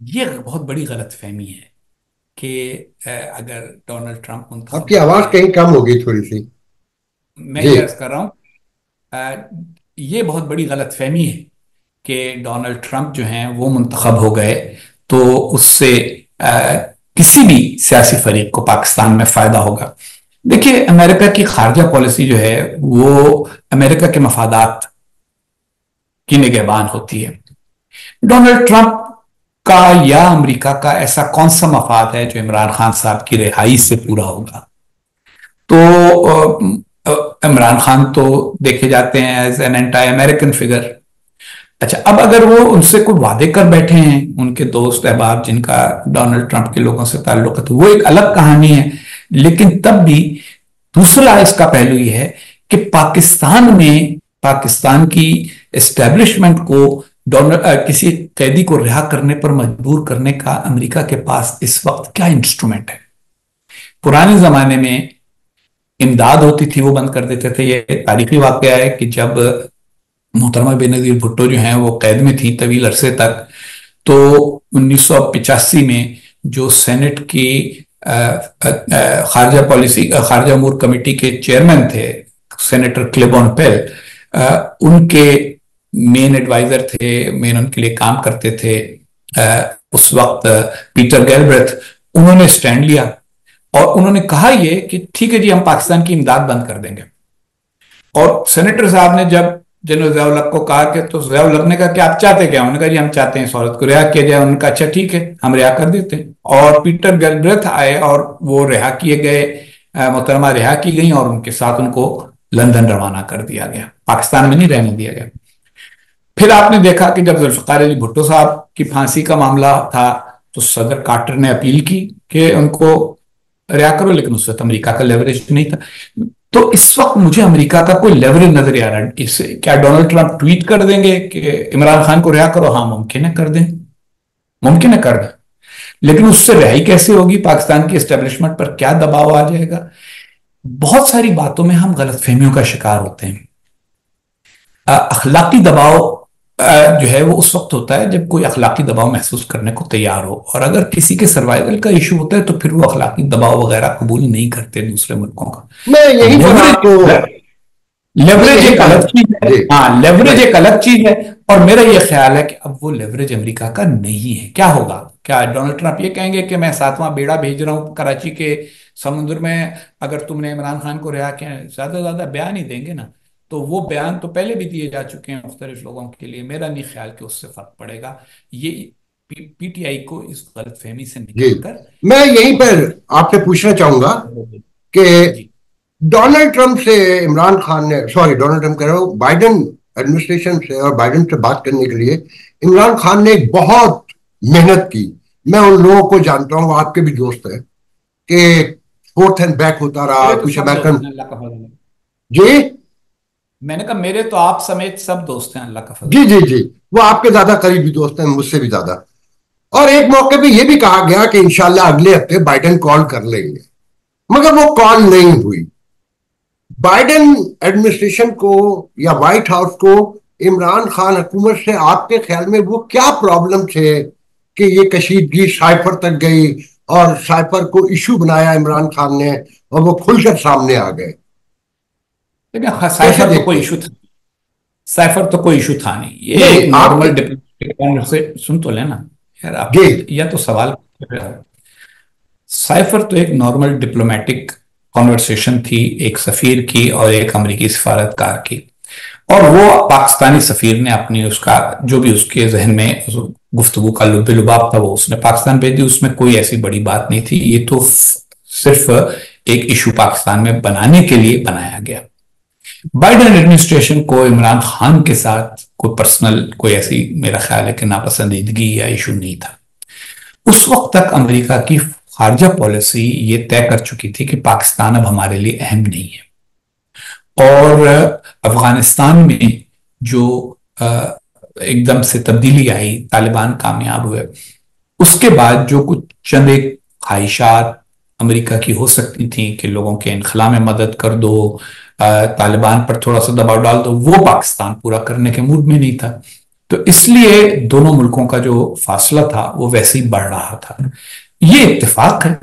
[SPEAKER 1] یہ بہت بڑی غلط فہمی ہے کہ اگر ڈونلڈ ٹرمپ
[SPEAKER 2] آپ
[SPEAKER 1] منتخب
[SPEAKER 2] کی آواز
[SPEAKER 1] ہوتے ہیں،
[SPEAKER 2] کہیں کم ہوگی تھوڑی سی۔
[SPEAKER 1] میں
[SPEAKER 2] جی،
[SPEAKER 1] یہ عرض کر رہا ہوں، یہ بہت بڑی غلط فہمی ہے کہ ڈونلڈ ٹرمپ جو ہیں وہ منتخب ہو گئے تو اس سے کسی بھی سیاسی فریق کو پاکستان میں فائدہ ہوگا۔ دیکھیے، امریکہ کی خارجہ پالیسی جو ہے وہ امریکہ کے مفادات کی نگہبان ہوتی ہے۔ ڈونلڈ ٹرمپ کا یا امریکہ کا ایسا کون سا مفاد ہے جو عمران خان صاحب کی رہائی سے پورا ہوگا؟ تو عمران خان تو دیکھے جاتے ہیں as an entity American figure. اچھا، اب اگر وہ ان سے کوئی وعدے کر بیٹھے ہیں، ان کے دوست احباب جن کا ڈونلڈ ٹرمپ کے لوگوں سے تعلق ہے، تو وہ ایک الگ کہانی ہے۔ لیکن تب بھی دوسرا اس کا پہلو یہ ہے کہ پاکستان میں پاکستان کی اسٹیبلشمنٹ کو کسی قیدی کو رہا کرنے پر مجبور کرنے کا امریکہ کے پاس اس وقت کیا انسٹرومنٹ ہے؟ پرانے زمانے میں امداد ہوتی تھی، وہ بند کر دیتے تھے۔ یہ تاریخی واقعہ ہے کہ جب محترمہ بینظیر بھٹو جو ہیں وہ قید میں تھی طویل عرصے تک، تو 1985 میں جو سینٹ کی خارجہ امور کمیٹی کے چیئرمین تھے سینیٹر کلیبون پیل، ان کے مین ایڈوائزر تھے، مین ان کے لیے کام کرتے تھے اس وقت پیٹر گیلبریتھ۔ انہوں نے سٹینڈ لیا اور انہوں نے کہا یہ کہ ٹھیک ہے جی، ہم پاکستان کی امداد بند کر دیں گے۔ اور سینیٹر صاحب نے جب جنرل ضیاء الحق کو کہا کہ تو ضیاء الحق نے کہا کہ آپ چاہتے کیا؟ انہوں نے کہا جی ہم چاہتے ہیں اس عورت کو رہا کیا جائے۔ انہوں نے کہا اچھا ٹھیک ہے، ہم رہا کر دیتے ہیں۔ اور پیٹر گیلبریتھ آئے اور وہ رہا کیے گئے، محترمہ رہا کی گئیں، اور ان کے ساتھ ان کو لندن روانہ کر دیا گیا، پاکستان میں نہیں رہنے دیا گیا۔ پھر آپ نے دیکھا کہ جب ذوالفقار علی بھٹو صاحب کی پھانسی کا معاملہ تھا تو صدر کارٹر نے اپیل کی کہ ان کو رہا کرو، لیکن اس وقت امریکہ کا لیوریج نہیں تھا۔ تو اس وقت مجھے امریکہ کا کوئی لیوریج نظر آ رہا ہے۔ اس سے کیا ڈونلڈ ٹرمپ ٹویٹ کر دیں گے کہ عمران خان کو رہا کرو؟ ہاں، ممکن ہے کر دیں، ممکن ہے کر دیں، لیکن اس سے رہائی کیسے ہوگی؟ پاکستان کی اسٹیبلشمنٹ پر کیا دباؤ آ جائے گا؟ بہت ساری باتوں میں ہم غلط فہمیوں کا شکار ہوتے ہیں۔ اخلاقی دباؤ جو ہے وہ اس وقت ہوتا ہے جب کوئی اخلاقی دباؤ محسوس کرنے کو تیار ہو، اور اگر کسی کے سروائیول کا ایشو ہوتا ہے تو پھر وہ اخلاقی دباؤ وغیرہ قبول نہیں کرتے دوسرے ملکوں کا۔
[SPEAKER 2] میں یہی
[SPEAKER 1] لیوریج ایک الگ چیز ہے، ہاں لیوریج ایک الگ چیز ہے، اور میرا یہ خیال ہے کہ اب وہ لیوریج امریکہ کا نہیں ہے۔ کیا ہوگا؟ کیا ڈونلڈ ٹرمپ یہ کہیں گے کہ میں 7واں بیڑا بھیج رہا ہوں کراچی کے سمندر میں، اگر تم نے عمران خان کو رہا کیا؟ زیادہ زیادہ بیان ہی دیں گے نا۔ تو وہ بیان تو پہلے بھی دیے جا چکے ہیں مختلف لوگوں کے لیے، میرا نہیں خیال کہ اس سے فرق پڑے گا۔ یہ پی ٹی آئی کو اس غلط فہمی سے
[SPEAKER 2] جی
[SPEAKER 1] نکل کر
[SPEAKER 2] میں یہیں پر آپ سے پوچھنا چاہوں گا کہ
[SPEAKER 1] جی
[SPEAKER 2] ڈونلڈ ٹرمپ سے عمران خان نے ڈونلڈ ٹرمپ کہہ رہا ہوں بائیڈن ایڈمنسٹریشن سے اور بائیڈن سے بات کرنے کے لیے عمران خان نے ایک بہت محنت کی. میں ان لوگوں کو جانتا ہوں, آپ کے بھی دوست ہیں, کہ فورتھ اینڈ بیک ہوتا رہا
[SPEAKER 1] میرے تو
[SPEAKER 2] کچھ
[SPEAKER 1] سب
[SPEAKER 2] امریکن.
[SPEAKER 1] دوست ہیں اللہ کا فضل ہے.
[SPEAKER 2] جی
[SPEAKER 1] میں نے کہا میرے تو آپ سمیت سب دوست ہیں اللہ کا فضل
[SPEAKER 2] جی
[SPEAKER 1] ہے.
[SPEAKER 2] جی جی وہ آپ کے زیادہ قریبی دوست ہیں, مجھ سے بھی زیادہ. اور ایک موقع پہ یہ بھی کہا گیا کہ انشاءاللہ اگلے ہفتے بائیڈن کال کر لیں گے, مگر وہ کال نہیں ہوئی. بائیڈن ایڈمنسٹریشن کو یا وائٹ ہاؤس کو عمران خان حکومت سے آپ کے خیال میں وہ کیا پرابلم تھے کہ یہ کشیدگی سائفر تک گئی اور سائفر کو ایشو بنایا عمران خان نے اور وہ کھل کر سامنے آ گئے؟
[SPEAKER 1] لیکن
[SPEAKER 2] کیسے
[SPEAKER 1] سائفر تو کوئی
[SPEAKER 2] دیکھتے
[SPEAKER 1] ایشو
[SPEAKER 2] ہیں؟
[SPEAKER 1] تھا, سائفر تو کوئی ایشو تھا نہیں. یہ ایک
[SPEAKER 2] نہیں آپ
[SPEAKER 1] نارمل ڈپلومیٹک سے سن تو لینا یار آپ,
[SPEAKER 2] جی
[SPEAKER 1] یا تو سوال. سائفر تو ایک نارمل ڈپلومیٹک کانورسیشن تھی ایک سفیر کی اور ایک امریکی سفارتکار کی, اور وہ پاکستانی سفیر نے اپنی اس کا جو بھی اس کے ذہن میں گفتگو کا لب لباب تھا وہ اس نے پاکستان بھیج دی. اس میں کوئی ایسی بڑی بات نہیں تھی, یہ تو صرف ایک ایشو پاکستان میں بنانے کے لیے بنایا گیا. بائیڈن ایڈمنسٹریشن کو عمران خان کے ساتھ کوئی پرسنل کوئی ایسی میرا خیال ہے کہ ناپسندیدگی یا ایشو نہیں تھا. اس وقت تک امریکہ کی خارجہ پالیسی یہ طے کر چکی تھی کہ پاکستان اب ہمارے لیے اہم نہیں ہے, اور افغانستان میں جو ایک دم سے تبدیلی آئی, طالبان کامیاب ہوئے, اس کے بعد جو کچھ چند ایک خواہشات امریکہ کی ہو سکتی تھیں کہ لوگوں کے انخلا میں مدد کر دو, طالبان پر تھوڑا سا دباؤ ڈال دو, وہ پاکستان پورا کرنے کے موڈ میں نہیں تھا. تو اس لیے دونوں ملکوں کا جو فاصلہ تھا وہ ویسے ہی بڑھ رہا تھا. یہ اتفاق ہے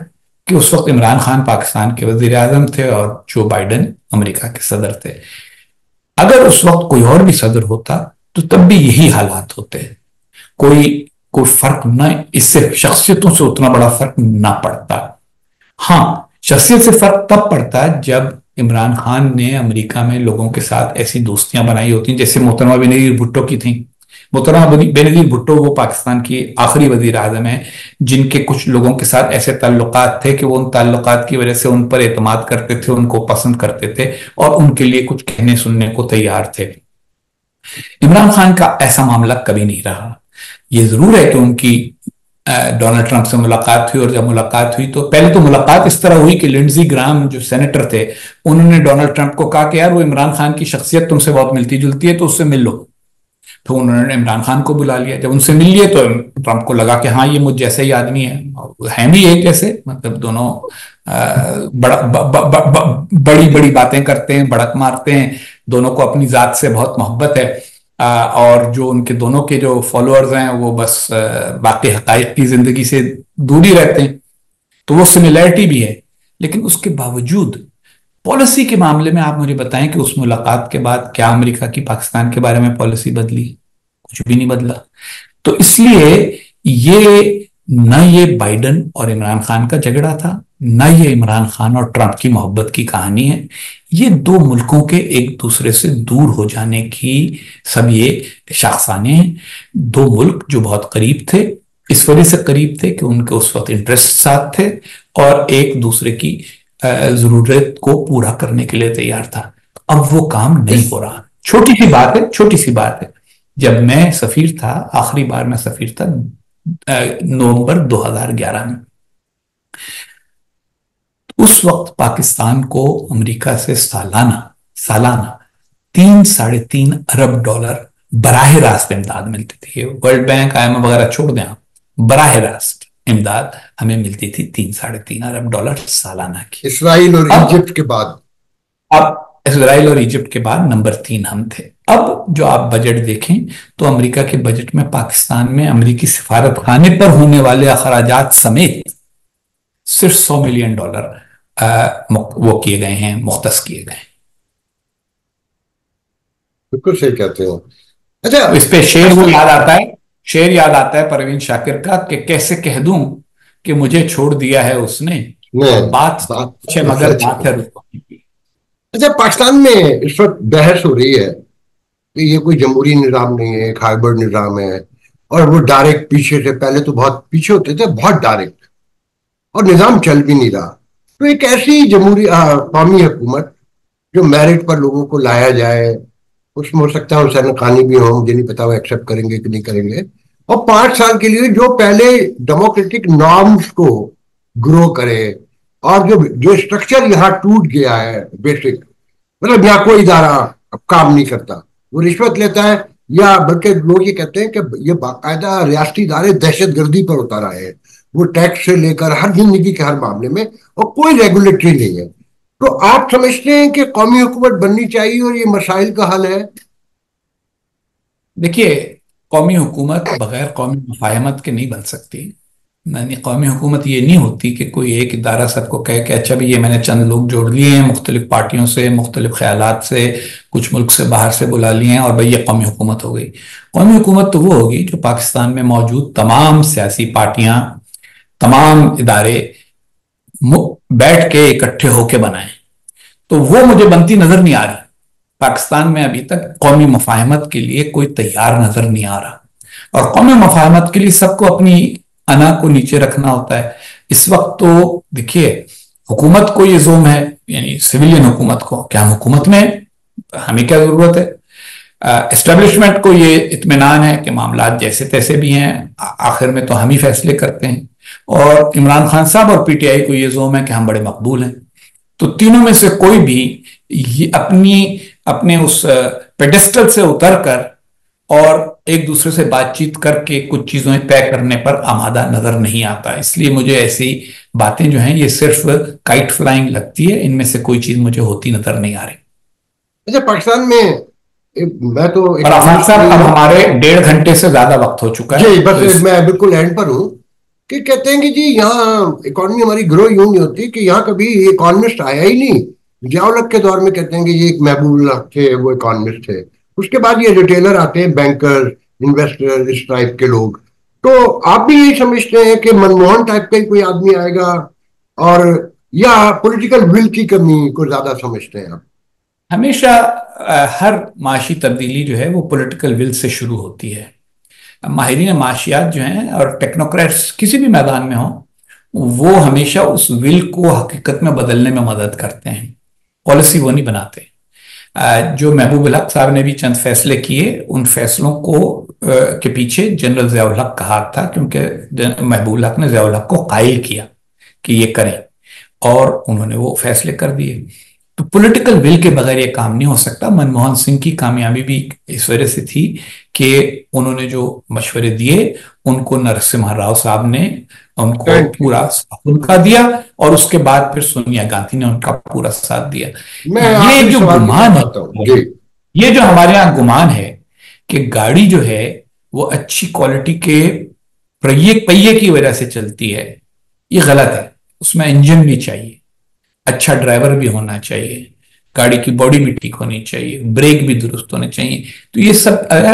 [SPEAKER 1] کہ اس وقت عمران خان پاکستان کے وزیر اعظم تھے اور جو بائیڈن امریکہ کے صدر تھے. اگر اس وقت کوئی اور بھی صدر ہوتا تو تب بھی یہی حالات ہوتے, کوئی فرق نہ, اس سے شخصیتوں سے اتنا بڑا فرق نہ پڑتا. ہاں شخصیت سے فرق تب پڑتا جب عمران خان نے امریکہ میں لوگوں کے ساتھ ایسی دوستیاں بنائی ہوتی جیسے محترمہ بینظیر بھٹو کی تھیں. محترمہ بینظیر بھٹو وہ پاکستان کی آخری وزیر اعظم ہیں جن کے کچھ لوگوں کے ساتھ ایسے تعلقات تھے کہ وہ ان تعلقات کی وجہ سے ان پر اعتماد کرتے تھے, ان کو پسند کرتے تھے اور ان کے لیے کچھ کہنے سننے کو تیار تھے. عمران خان کا ایسا معاملہ کبھی نہیں رہا. یہ ضرور ہے کہ ان کی ڈونلڈ ٹرمپ سے ملاقات ہوئی, اور جب ملاقات ہوئی تو پہلے تو ملاقات اس طرح ہوئی کہ لنڈزی گرام جو سینیٹر تھے انہوں نے ڈونلڈ ٹرمپ کو کہا کہ یار وہ عمران خان کی شخصیت تم سے بہت ملتی جلتی ہے تو اس سے مل لو. تو انہوں نے عمران خان کو بلا لیا. جب ان سے مل لیے تو ٹرمپ کو لگا کہ ہاں یہ مجھ جیسے ہی آدمی ہے, ہیں بھی ایک جیسے, مطلب دونوں بڑی بڑی باتیں کرتے ہیں, بڑک مارتے ہیں, دونوں کو اپنی ذات سے بہت محبت ہے, اور جو ان کے دونوں کے جو فالوورز ہیں وہ بس باقی حقائق کی زندگی سے دور ہی رہتے ہیں. تو وہ سملیرٹی بھی ہے. لیکن اس کے باوجود پالیسی کے معاملے میں آپ مجھے بتائیں کہ اس ملاقات کے بعد کیا امریکہ کی پاکستان کے بارے میں پالیسی بدلی؟ کچھ بھی نہیں بدلا. تو اس لیے یہ نہ یہ بائیڈن اور عمران خان کا جھگڑا تھا, نہ یہ عمران خان اور ٹرمپ کی محبت کی کہانی ہے. یہ دو ملکوں کے ایک دوسرے سے دور ہو جانے کی سب یہ شاخسانے ہیں. دو ملک جو بہت قریب تھے, اس وجہ سے قریب تھے کہ ان کے اس وقت انٹرسٹ ساتھ تھے اور ایک دوسرے کی ضرورت کو پورا کرنے کے لیے تیار تھا. اب وہ کام نہیں ہو رہا. چھوٹی سی بات ہے, چھوٹی سی بات ہے. جب میں سفیر تھا, آخری بار میں سفیر تھا نومبر 2011 میں, اس وقت پاکستان کو امریکہ سے سالانہ 3-3.5 ارب ڈالر براہ راست امداد ملتی تھی. World bank I M F وغیرہ چھوڑ دیں آپ, براہ راست امداد ہمیں ملتی تھی 3-3.5 ارب ڈالر سالانہ کی.
[SPEAKER 2] اسرائیل اور ایجپٹ کے بعد,
[SPEAKER 1] اب اسرائیل اور ایجپٹ کے بعد نمبر 3 ہم تھے. اب جو آپ بجٹ دیکھیں تو امریکہ کے بجٹ میں پاکستان میں امریکی سفارت خانے پر ہونے والے اخراجات سمیت صرف $100 ملین وہ کیے گئے ہیں, مختص کیے گئے ہیں.
[SPEAKER 2] بالکل صحیح کہتے ہیں. اچھا
[SPEAKER 1] اس پہ شعر یاد آتا ہے پروین شاکر کا کہ کیسے کہہ دوں کہ مجھے چھوڑ دیا ہے اس نے, بات مگر بات ہے.
[SPEAKER 2] اچھا پاکستان میں اس وقت بحث ہو رہی ہے کہ یہ کوئی جمہوری نظام نہیں ہے, ایک ہائبرڈ نظام ہے, اور وہ ڈائریکٹ پیچھے سے، پہلے تو بہت پیچھے ہوتے تھے، بہت ڈائریکٹ، اور نظام چل بھی نہیں رہا. تو ایک ایسی جمہوری قومی حکومت جو میرٹ پر لوگوں کو لایا جائے، اس میں ہو سکتا ہے حسین خانی بھی ہوں، مجھے نہیں پتا وہ ایکسیپٹ کریں گے کہ نہیں کریں گے، اور 5 سال کے لیے جو پہلے ڈیموکریٹک نارمز کو گرو کرے، اور جو اسٹرکچر یہاں ٹوٹ گیا ہے بیسک، مطلب یہاں کوئی ادارہ اب کام نہیں کرتا، وہ رشوت لیتا ہے، یا بلکہ لوگ یہ کہتے ہیں کہ یہ باقاعدہ ریاستی ادارے دہشت گردی پر اتر آئے ہیں، وہ ٹیکس سے لے کر ہر زندگی کے ہر معاملے میں، اور کوئی ریگولیٹری نہیں ہے. تو آپ سمجھتے ہیں کہ قومی حکومت بننی چاہیے اور یہ مسائل کا حل ہے؟
[SPEAKER 1] دیکھیے، قومی حکومت بغیر قومی مفاہمت کے نہیں بن سکتی. یعنی قومی حکومت یہ نہیں ہوتی کہ کوئی ایک ادارہ سب کو کہے کہ اچھا بھی یہ میں نے چند لوگ جوڑ لیے ہیں مختلف پارٹیوں سے، مختلف خیالات سے، کچھ ملک سے باہر سے بلا لیے ہیں، اور بھئی یہ قومی حکومت ہو گئی. قومی حکومت تو وہ ہوگی جو پاکستان میں موجود تمام سیاسی پارٹیاں، تمام ادارے بیٹھ کے اکٹھے ہو کے بنائیں. تو وہ مجھے بنتی نظر نہیں آ رہی. پاکستان میں ابھی تک قومی مفاہمت کے لیے کوئی تیار نظر نہیں آ رہا، اور قومی مفاہمت کے لیے سب کو اپنی انا کو نیچے رکھنا ہوتا ہے. اس وقت تو دیکھیے، حکومت کو یہ زوم ہے، یعنی سویلین حکومت کو، کہ ہم حکومت میں ہمیں کیا ضرورت ہے. اسٹیبلشمنٹ کو یہ اطمینان ہے کہ معاملات جیسے تیسے بھی ہیں، آخر میں تو ہم ہی فیصلے کرتے ہیں. اور عمران خان صاحب اور پی ٹی آئی کو یہ زوم ہے کہ ہم بڑے مقبول ہیں. تو تینوں میں سے کوئی بھی اپنے اس پیڈسٹل سے اتر کر اور ایک دوسرے سے بات چیت کر کے کچھ چیزیں طے کرنے پر آمادہ نظر نہیں آتا. اس لیے مجھے ایسی باتیں جو ہیں یہ صرف کائٹ فلائنگ لگتی ہے، ان میں سے کوئی چیز مجھے ہوتی نظر نہیں آ رہی.
[SPEAKER 2] اچھا، پاکستان میں میں تو
[SPEAKER 1] اور آفاق صاحب اب ہمارے 1.5 گھنٹے سے زیادہ وقت ہو چکا ہے.
[SPEAKER 2] جی بس میں بالکل اینڈ پر ہوں، کہ کہتے ہیں کہ جی یہاں اکانومی ہماری گرو یوں نہیں ہوتی کہ یہاں کبھی اکانومسٹ آیا ہی نہیں. ضیاء الحق کے دور میں کہتے ہیں کہ یہ ایک محبوب اللہ تھے، وہ اکانومسٹ تھے. اس کے بعد یہ ریٹیلر آتے ہیں، بینکر، انویسٹر، اس ٹائپ کے لوگ. تو آپ بھی یہی سمجھتے ہیں کہ منموہن ٹائپ کا ہی کوئی آدمی آئے گا، اور یا پولیٹیکل ول کی کمی کو زیادہ سمجھتے ہیں آپ؟
[SPEAKER 1] ہمیشہ ہر معاشی تبدیلی جو ہے وہ پولیٹیکل ول سے شروع ہوتی ہے. ماہرین معاشیات جو ہیں اور ٹیکنوکریٹس کسی بھی میدان میں ہوں، وہ ہمیشہ اس ول کو حقیقت میں بدلنے میں مدد کرتے ہیں، پالیسی وہ نہیں بناتے. جو محبوب الحق صاحب نے بھی چند فیصلے کیے، ان فیصلوں کو کے پیچھے جنرل ضیاء الحق کا ہاتھ تھا، کیونکہ محبوب الحق نے ضیاء الحق کو قائل کیا کہ یہ کریں، اور انہوں نے وہ فیصلے کر دیے. تو پولیٹیکل ول کے بغیر یہ کام نہیں ہو سکتا. منموہن سنگھ کی کامیابی بھی اس وجہ سے تھی کہ انہوں نے جو مشورے دیے ان کو نرسمہا راؤ صاحب نے ان کو پورا ان کا دیا، اور اس کے بعد پھر سونیا گاندھی نے ان کا پورا ساتھ دیا. یہ جو گمان ہے، یہ جو ہمارے یہاں گمان ہے کہ گاڑی جو ہے وہ اچھی کوالٹی کے پہیے کی وجہ سے چلتی ہے، یہ غلط ہے. اس میں انجن بھی چاہیے، اچھا ڈرائیور بھی ہونا چاہیے، گاڑی کی باڈی بھی ٹھیک ہونی چاہیے، بریک بھی درست ہونے چاہیے. تو یہ سب،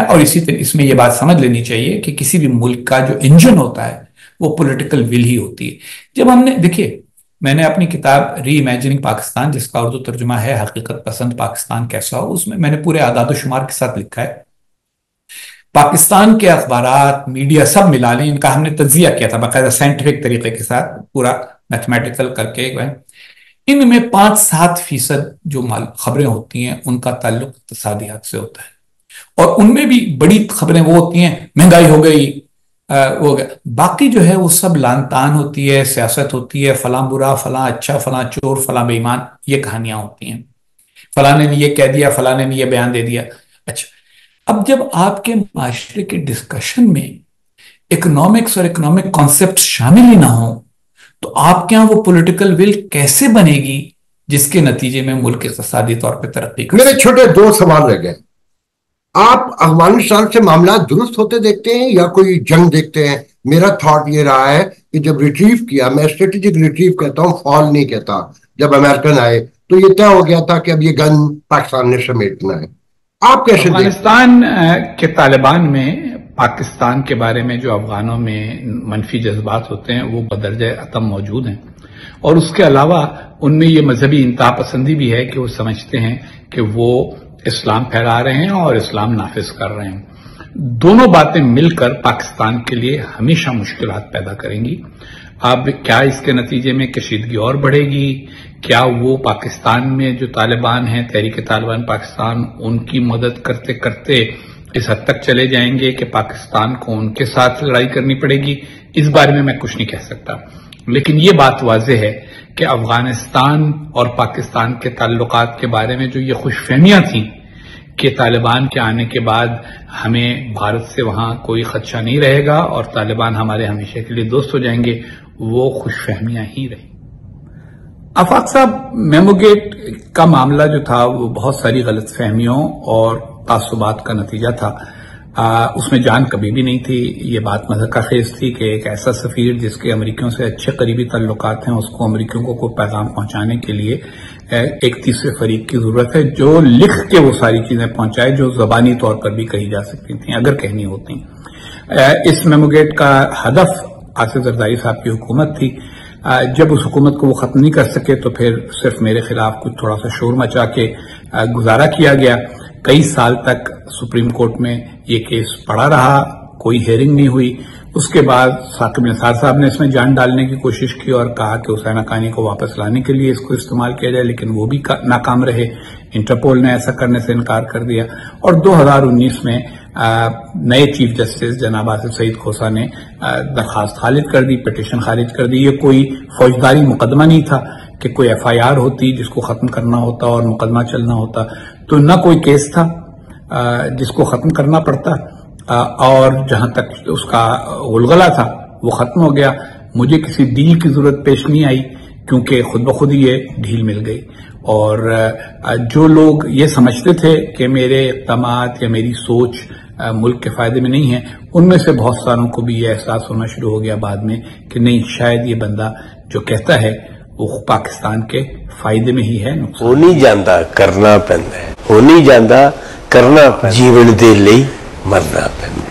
[SPEAKER 1] اور اسی طرح اس میں یہ بات سمجھ لینی چاہیے کہ کسی بھی ملک کا جو انجن ہوتا ہے وہ پولیٹیکل ول ہی ہوتی ہے. جب ہم نے دیکھیے، میں نے اپنی کتاب ری امیجننگ پاکستان، جس کا اردو ترجمہ ہے حقیقت پسند پاکستان کیسا ہو، اس میں نے پورے اعداد و شمار کے ساتھ لکھا ہے. پاکستان کے اخبارات، میڈیا سب ملا لیں، ان کا ہم نے تجزیہ کیا تھا باقاعدہ سائنٹیفک طریقے کے ساتھ، پورا میتھمیٹیکل کر کے. ان میں 5-7% جو خبریں ہوتی ہیں ان کا تعلق اقتصادیات سے ہوتا ہے، اور ان میں بھی بڑی خبریں وہ ہوتی ہیں مہنگائی ہو گئی، ہو گیا. باقی جو ہے وہ سب لان تان ہوتی ہے، سیاست ہوتی ہے، فلاں برا، فلاں اچھا، فلاں چور، فلاں بے ایمان، یہ کہانیاں ہوتی ہیں. فلاں نے یہ کہہ دیا، فلاں نے یہ بیان دے دیا. اچھا، اب جب آپ کے معاشرے کے ڈسکشن میں اکنامکس اور اکنامک کانسیپٹ شامل ہی نہ ہوں تو آپ کے ہاں وہ پولیٹیکل ول کیسے بنے گی جس کے نتیجے میں ملک اقتصادی طور پہ ترقی کر سکے؟
[SPEAKER 2] میرے چھوٹے 2 سوال رہ گئے. آپ افغانستان سے معاملات درست ہوتے دیکھتے ہیں یا کوئی جنگ دیکھتے ہیں؟ میرا تھاٹ یہ رہا ہے کہ جب ریٹریو کیا، میں اسٹریٹجک ریٹریو کہتا ہوں، فال نہیں کہتا، جب امریکن آئے تو یہ طے ہو گیا تھا کہ اب یہ گن پاکستان نے سمیٹنا ہے. آپ کیسے دیکھتے ہیں؟
[SPEAKER 1] افغانستان کے طالبان میں پاکستان کے بارے میں جو افغانوں میں منفی جذبات ہوتے ہیں وہ بدرجہ عدم موجود ہیں، اور اس کے علاوہ ان میں یہ مذہبی انتہا پسندی بھی ہے کہ وہ سمجھتے ہیں کہ وہ اسلام پھیلا رہے ہیں اور اسلام نافذ کر رہے ہیں. دونوں باتیں مل کر پاکستان کے لیے ہمیشہ مشکلات پیدا کریں گی. اب کیا اس کے نتیجے میں کشیدگی اور بڑھے گی؟ کیا وہ پاکستان میں جو طالبان ہیں، تحریک طالبان پاکستان، ان کی مدد کرتے کرتے اس حد تک چلے جائیں گے کہ پاکستان کو ان کے ساتھ لڑائی کرنی پڑے گی؟ اس بارے میں کچھ نہیں کہہ سکتا، لیکن یہ بات واضح ہے کہ افغانستان اور پاکستان کے تعلقات کے بارے میں جو یہ خوش فہمیاں تھیں کہ طالبان کے آنے کے بعد ہمیں بھارت سے وہاں کوئی خدشہ نہیں رہے گا اور طالبان ہمارے ہمیشہ کے لیے دوست ہو جائیں گے، وہ خوش فہمیاں ہی رہی. آفاق صاحب، میمو گیٹ کا معاملہ جو تھا وہ بہت ساری غلط فہمیوں اور تعصبات کا نتیجہ تھا. اس میں جان کبھی بھی نہیں تھی. یہ بات مضحکہ خیز تھی کہ ایک ایسا سفیر جس کے امریکیوں سے اچھے قریبی تعلقات ہیں، اس کو امریکیوں کو کوئی پیغام پہنچانے کے لیے ایک تیسرے فریق کی ضرورت ہے جو لکھ کے وہ ساری چیزیں پہنچائے جو زبانی طور پر بھی کہی جا سکتی تھیں اگر کہنی ہوتی. اس میمو گیٹ کا ہدف آصف زرداری صاحب کی حکومت تھی. جب اس حکومت کو وہ ختم نہیں کر سکے تو پھر صرف میرے خلاف کچھ تھوڑا سا شور مچا کے گزارا کیا گیا. کئی سال تک سپریم کورٹ میں یہ کیس پڑا رہا، کوئی ہیئرنگ نہیں ہوئی. اس کے بعد ثاقب نثار صاحب نے اس میں جان ڈالنے کی کوشش کی اور کہا کہ حسین حقانی کو واپس لانے کے لیے اس کو استعمال کیا جائے، لیکن وہ بھی ناکام رہے. انٹرپول نے ایسا کرنے سے انکار کر دیا اور 2019 میں نئے چیف جسٹس جناب آصف سعید کھوسہ نے درخواست خارج کر دی، پٹیشن خارج کر دی. یہ کوئی فوجداری مقدمہ نہیں تھا کہ کوئی ایف آئی آر ہوتی جس کو ختم کرنا ہوتا اور مقدمہ چلنا ہوتا، تو نہ کوئی کیس تھا جس کو ختم کرنا پڑتا، اور جہاں تک اس کا غلغلہ تھا وہ ختم ہو گیا. مجھے کسی ڈیل کی ضرورت پیش نہیں آئی کیونکہ خود بخود ہی یہ ڈھیل مل گئی. اور جو لوگ یہ سمجھتے تھے کہ میرے اقدامات یا میری سوچ ملک کے فائدے میں نہیں ہے، ان میں سے بہت ساروں کو بھی یہ احساس ہونا شروع ہو گیا بعد میں کہ نہیں، شاید یہ بندہ جو کہتا ہے وہ پاکستان کے فائدے میں ہی ہے.
[SPEAKER 3] ہو نہیں جانتا کرنا پیندا ہے، ہو نہیں جانتا کرنا پیندا، جیون دے لئی مرنا پیندا.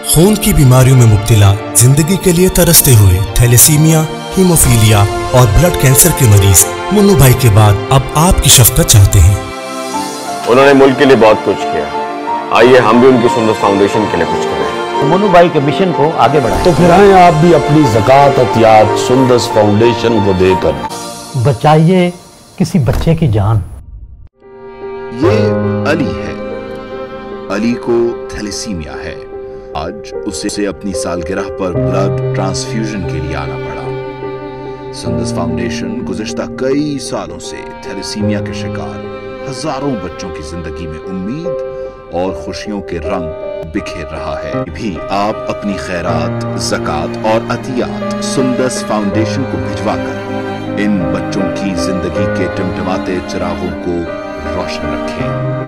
[SPEAKER 4] خون کی بیماریوں میں مبتلا، زندگی کے لیے ترستے ہوئے تھیلیسیمیا، ہیموفیلیا اور بلڈ کینسر کے مریض منو بھائی کے بعد اب آپ کی شفقت چاہتے ہیں.
[SPEAKER 3] انہوں نے ملک کے لیے بہت کچھ کیا، آئیے ہم بھی ان کی سندس فاؤنڈیشن کے لیے کچھ کریں،
[SPEAKER 5] منو بھائی کے مشن کو آگے بڑھائیں.
[SPEAKER 6] تو پھر آئیں آپ بھی اپنی زکوٰۃ عطیات سندس فاؤنڈیشن کو دے کر
[SPEAKER 5] بچائیے کسی بچے کی جان.
[SPEAKER 7] یہ علی ہے. علی کو تھیلیسیمیا ہے. آج اسے اپنی سالگرہ پر بلڈ ٹرانسفیوژن کے لیے آنا پڑا. سندس فاؤنڈیشن گزشتہ کئی سالوں سے تھیلیسیمیا کے شکار ہزاروں بچوں کی زندگی میں امید اور خوشیوں کے رنگ بکھیر رہا ہے. بھی آپ اپنی خیرات، زکوٰۃ اور عطیات سندس فاؤنڈیشن کو بھجوا کر ان بچوں کی زندگی کے ٹمٹماتے چراغوں کو روشن رکھیں.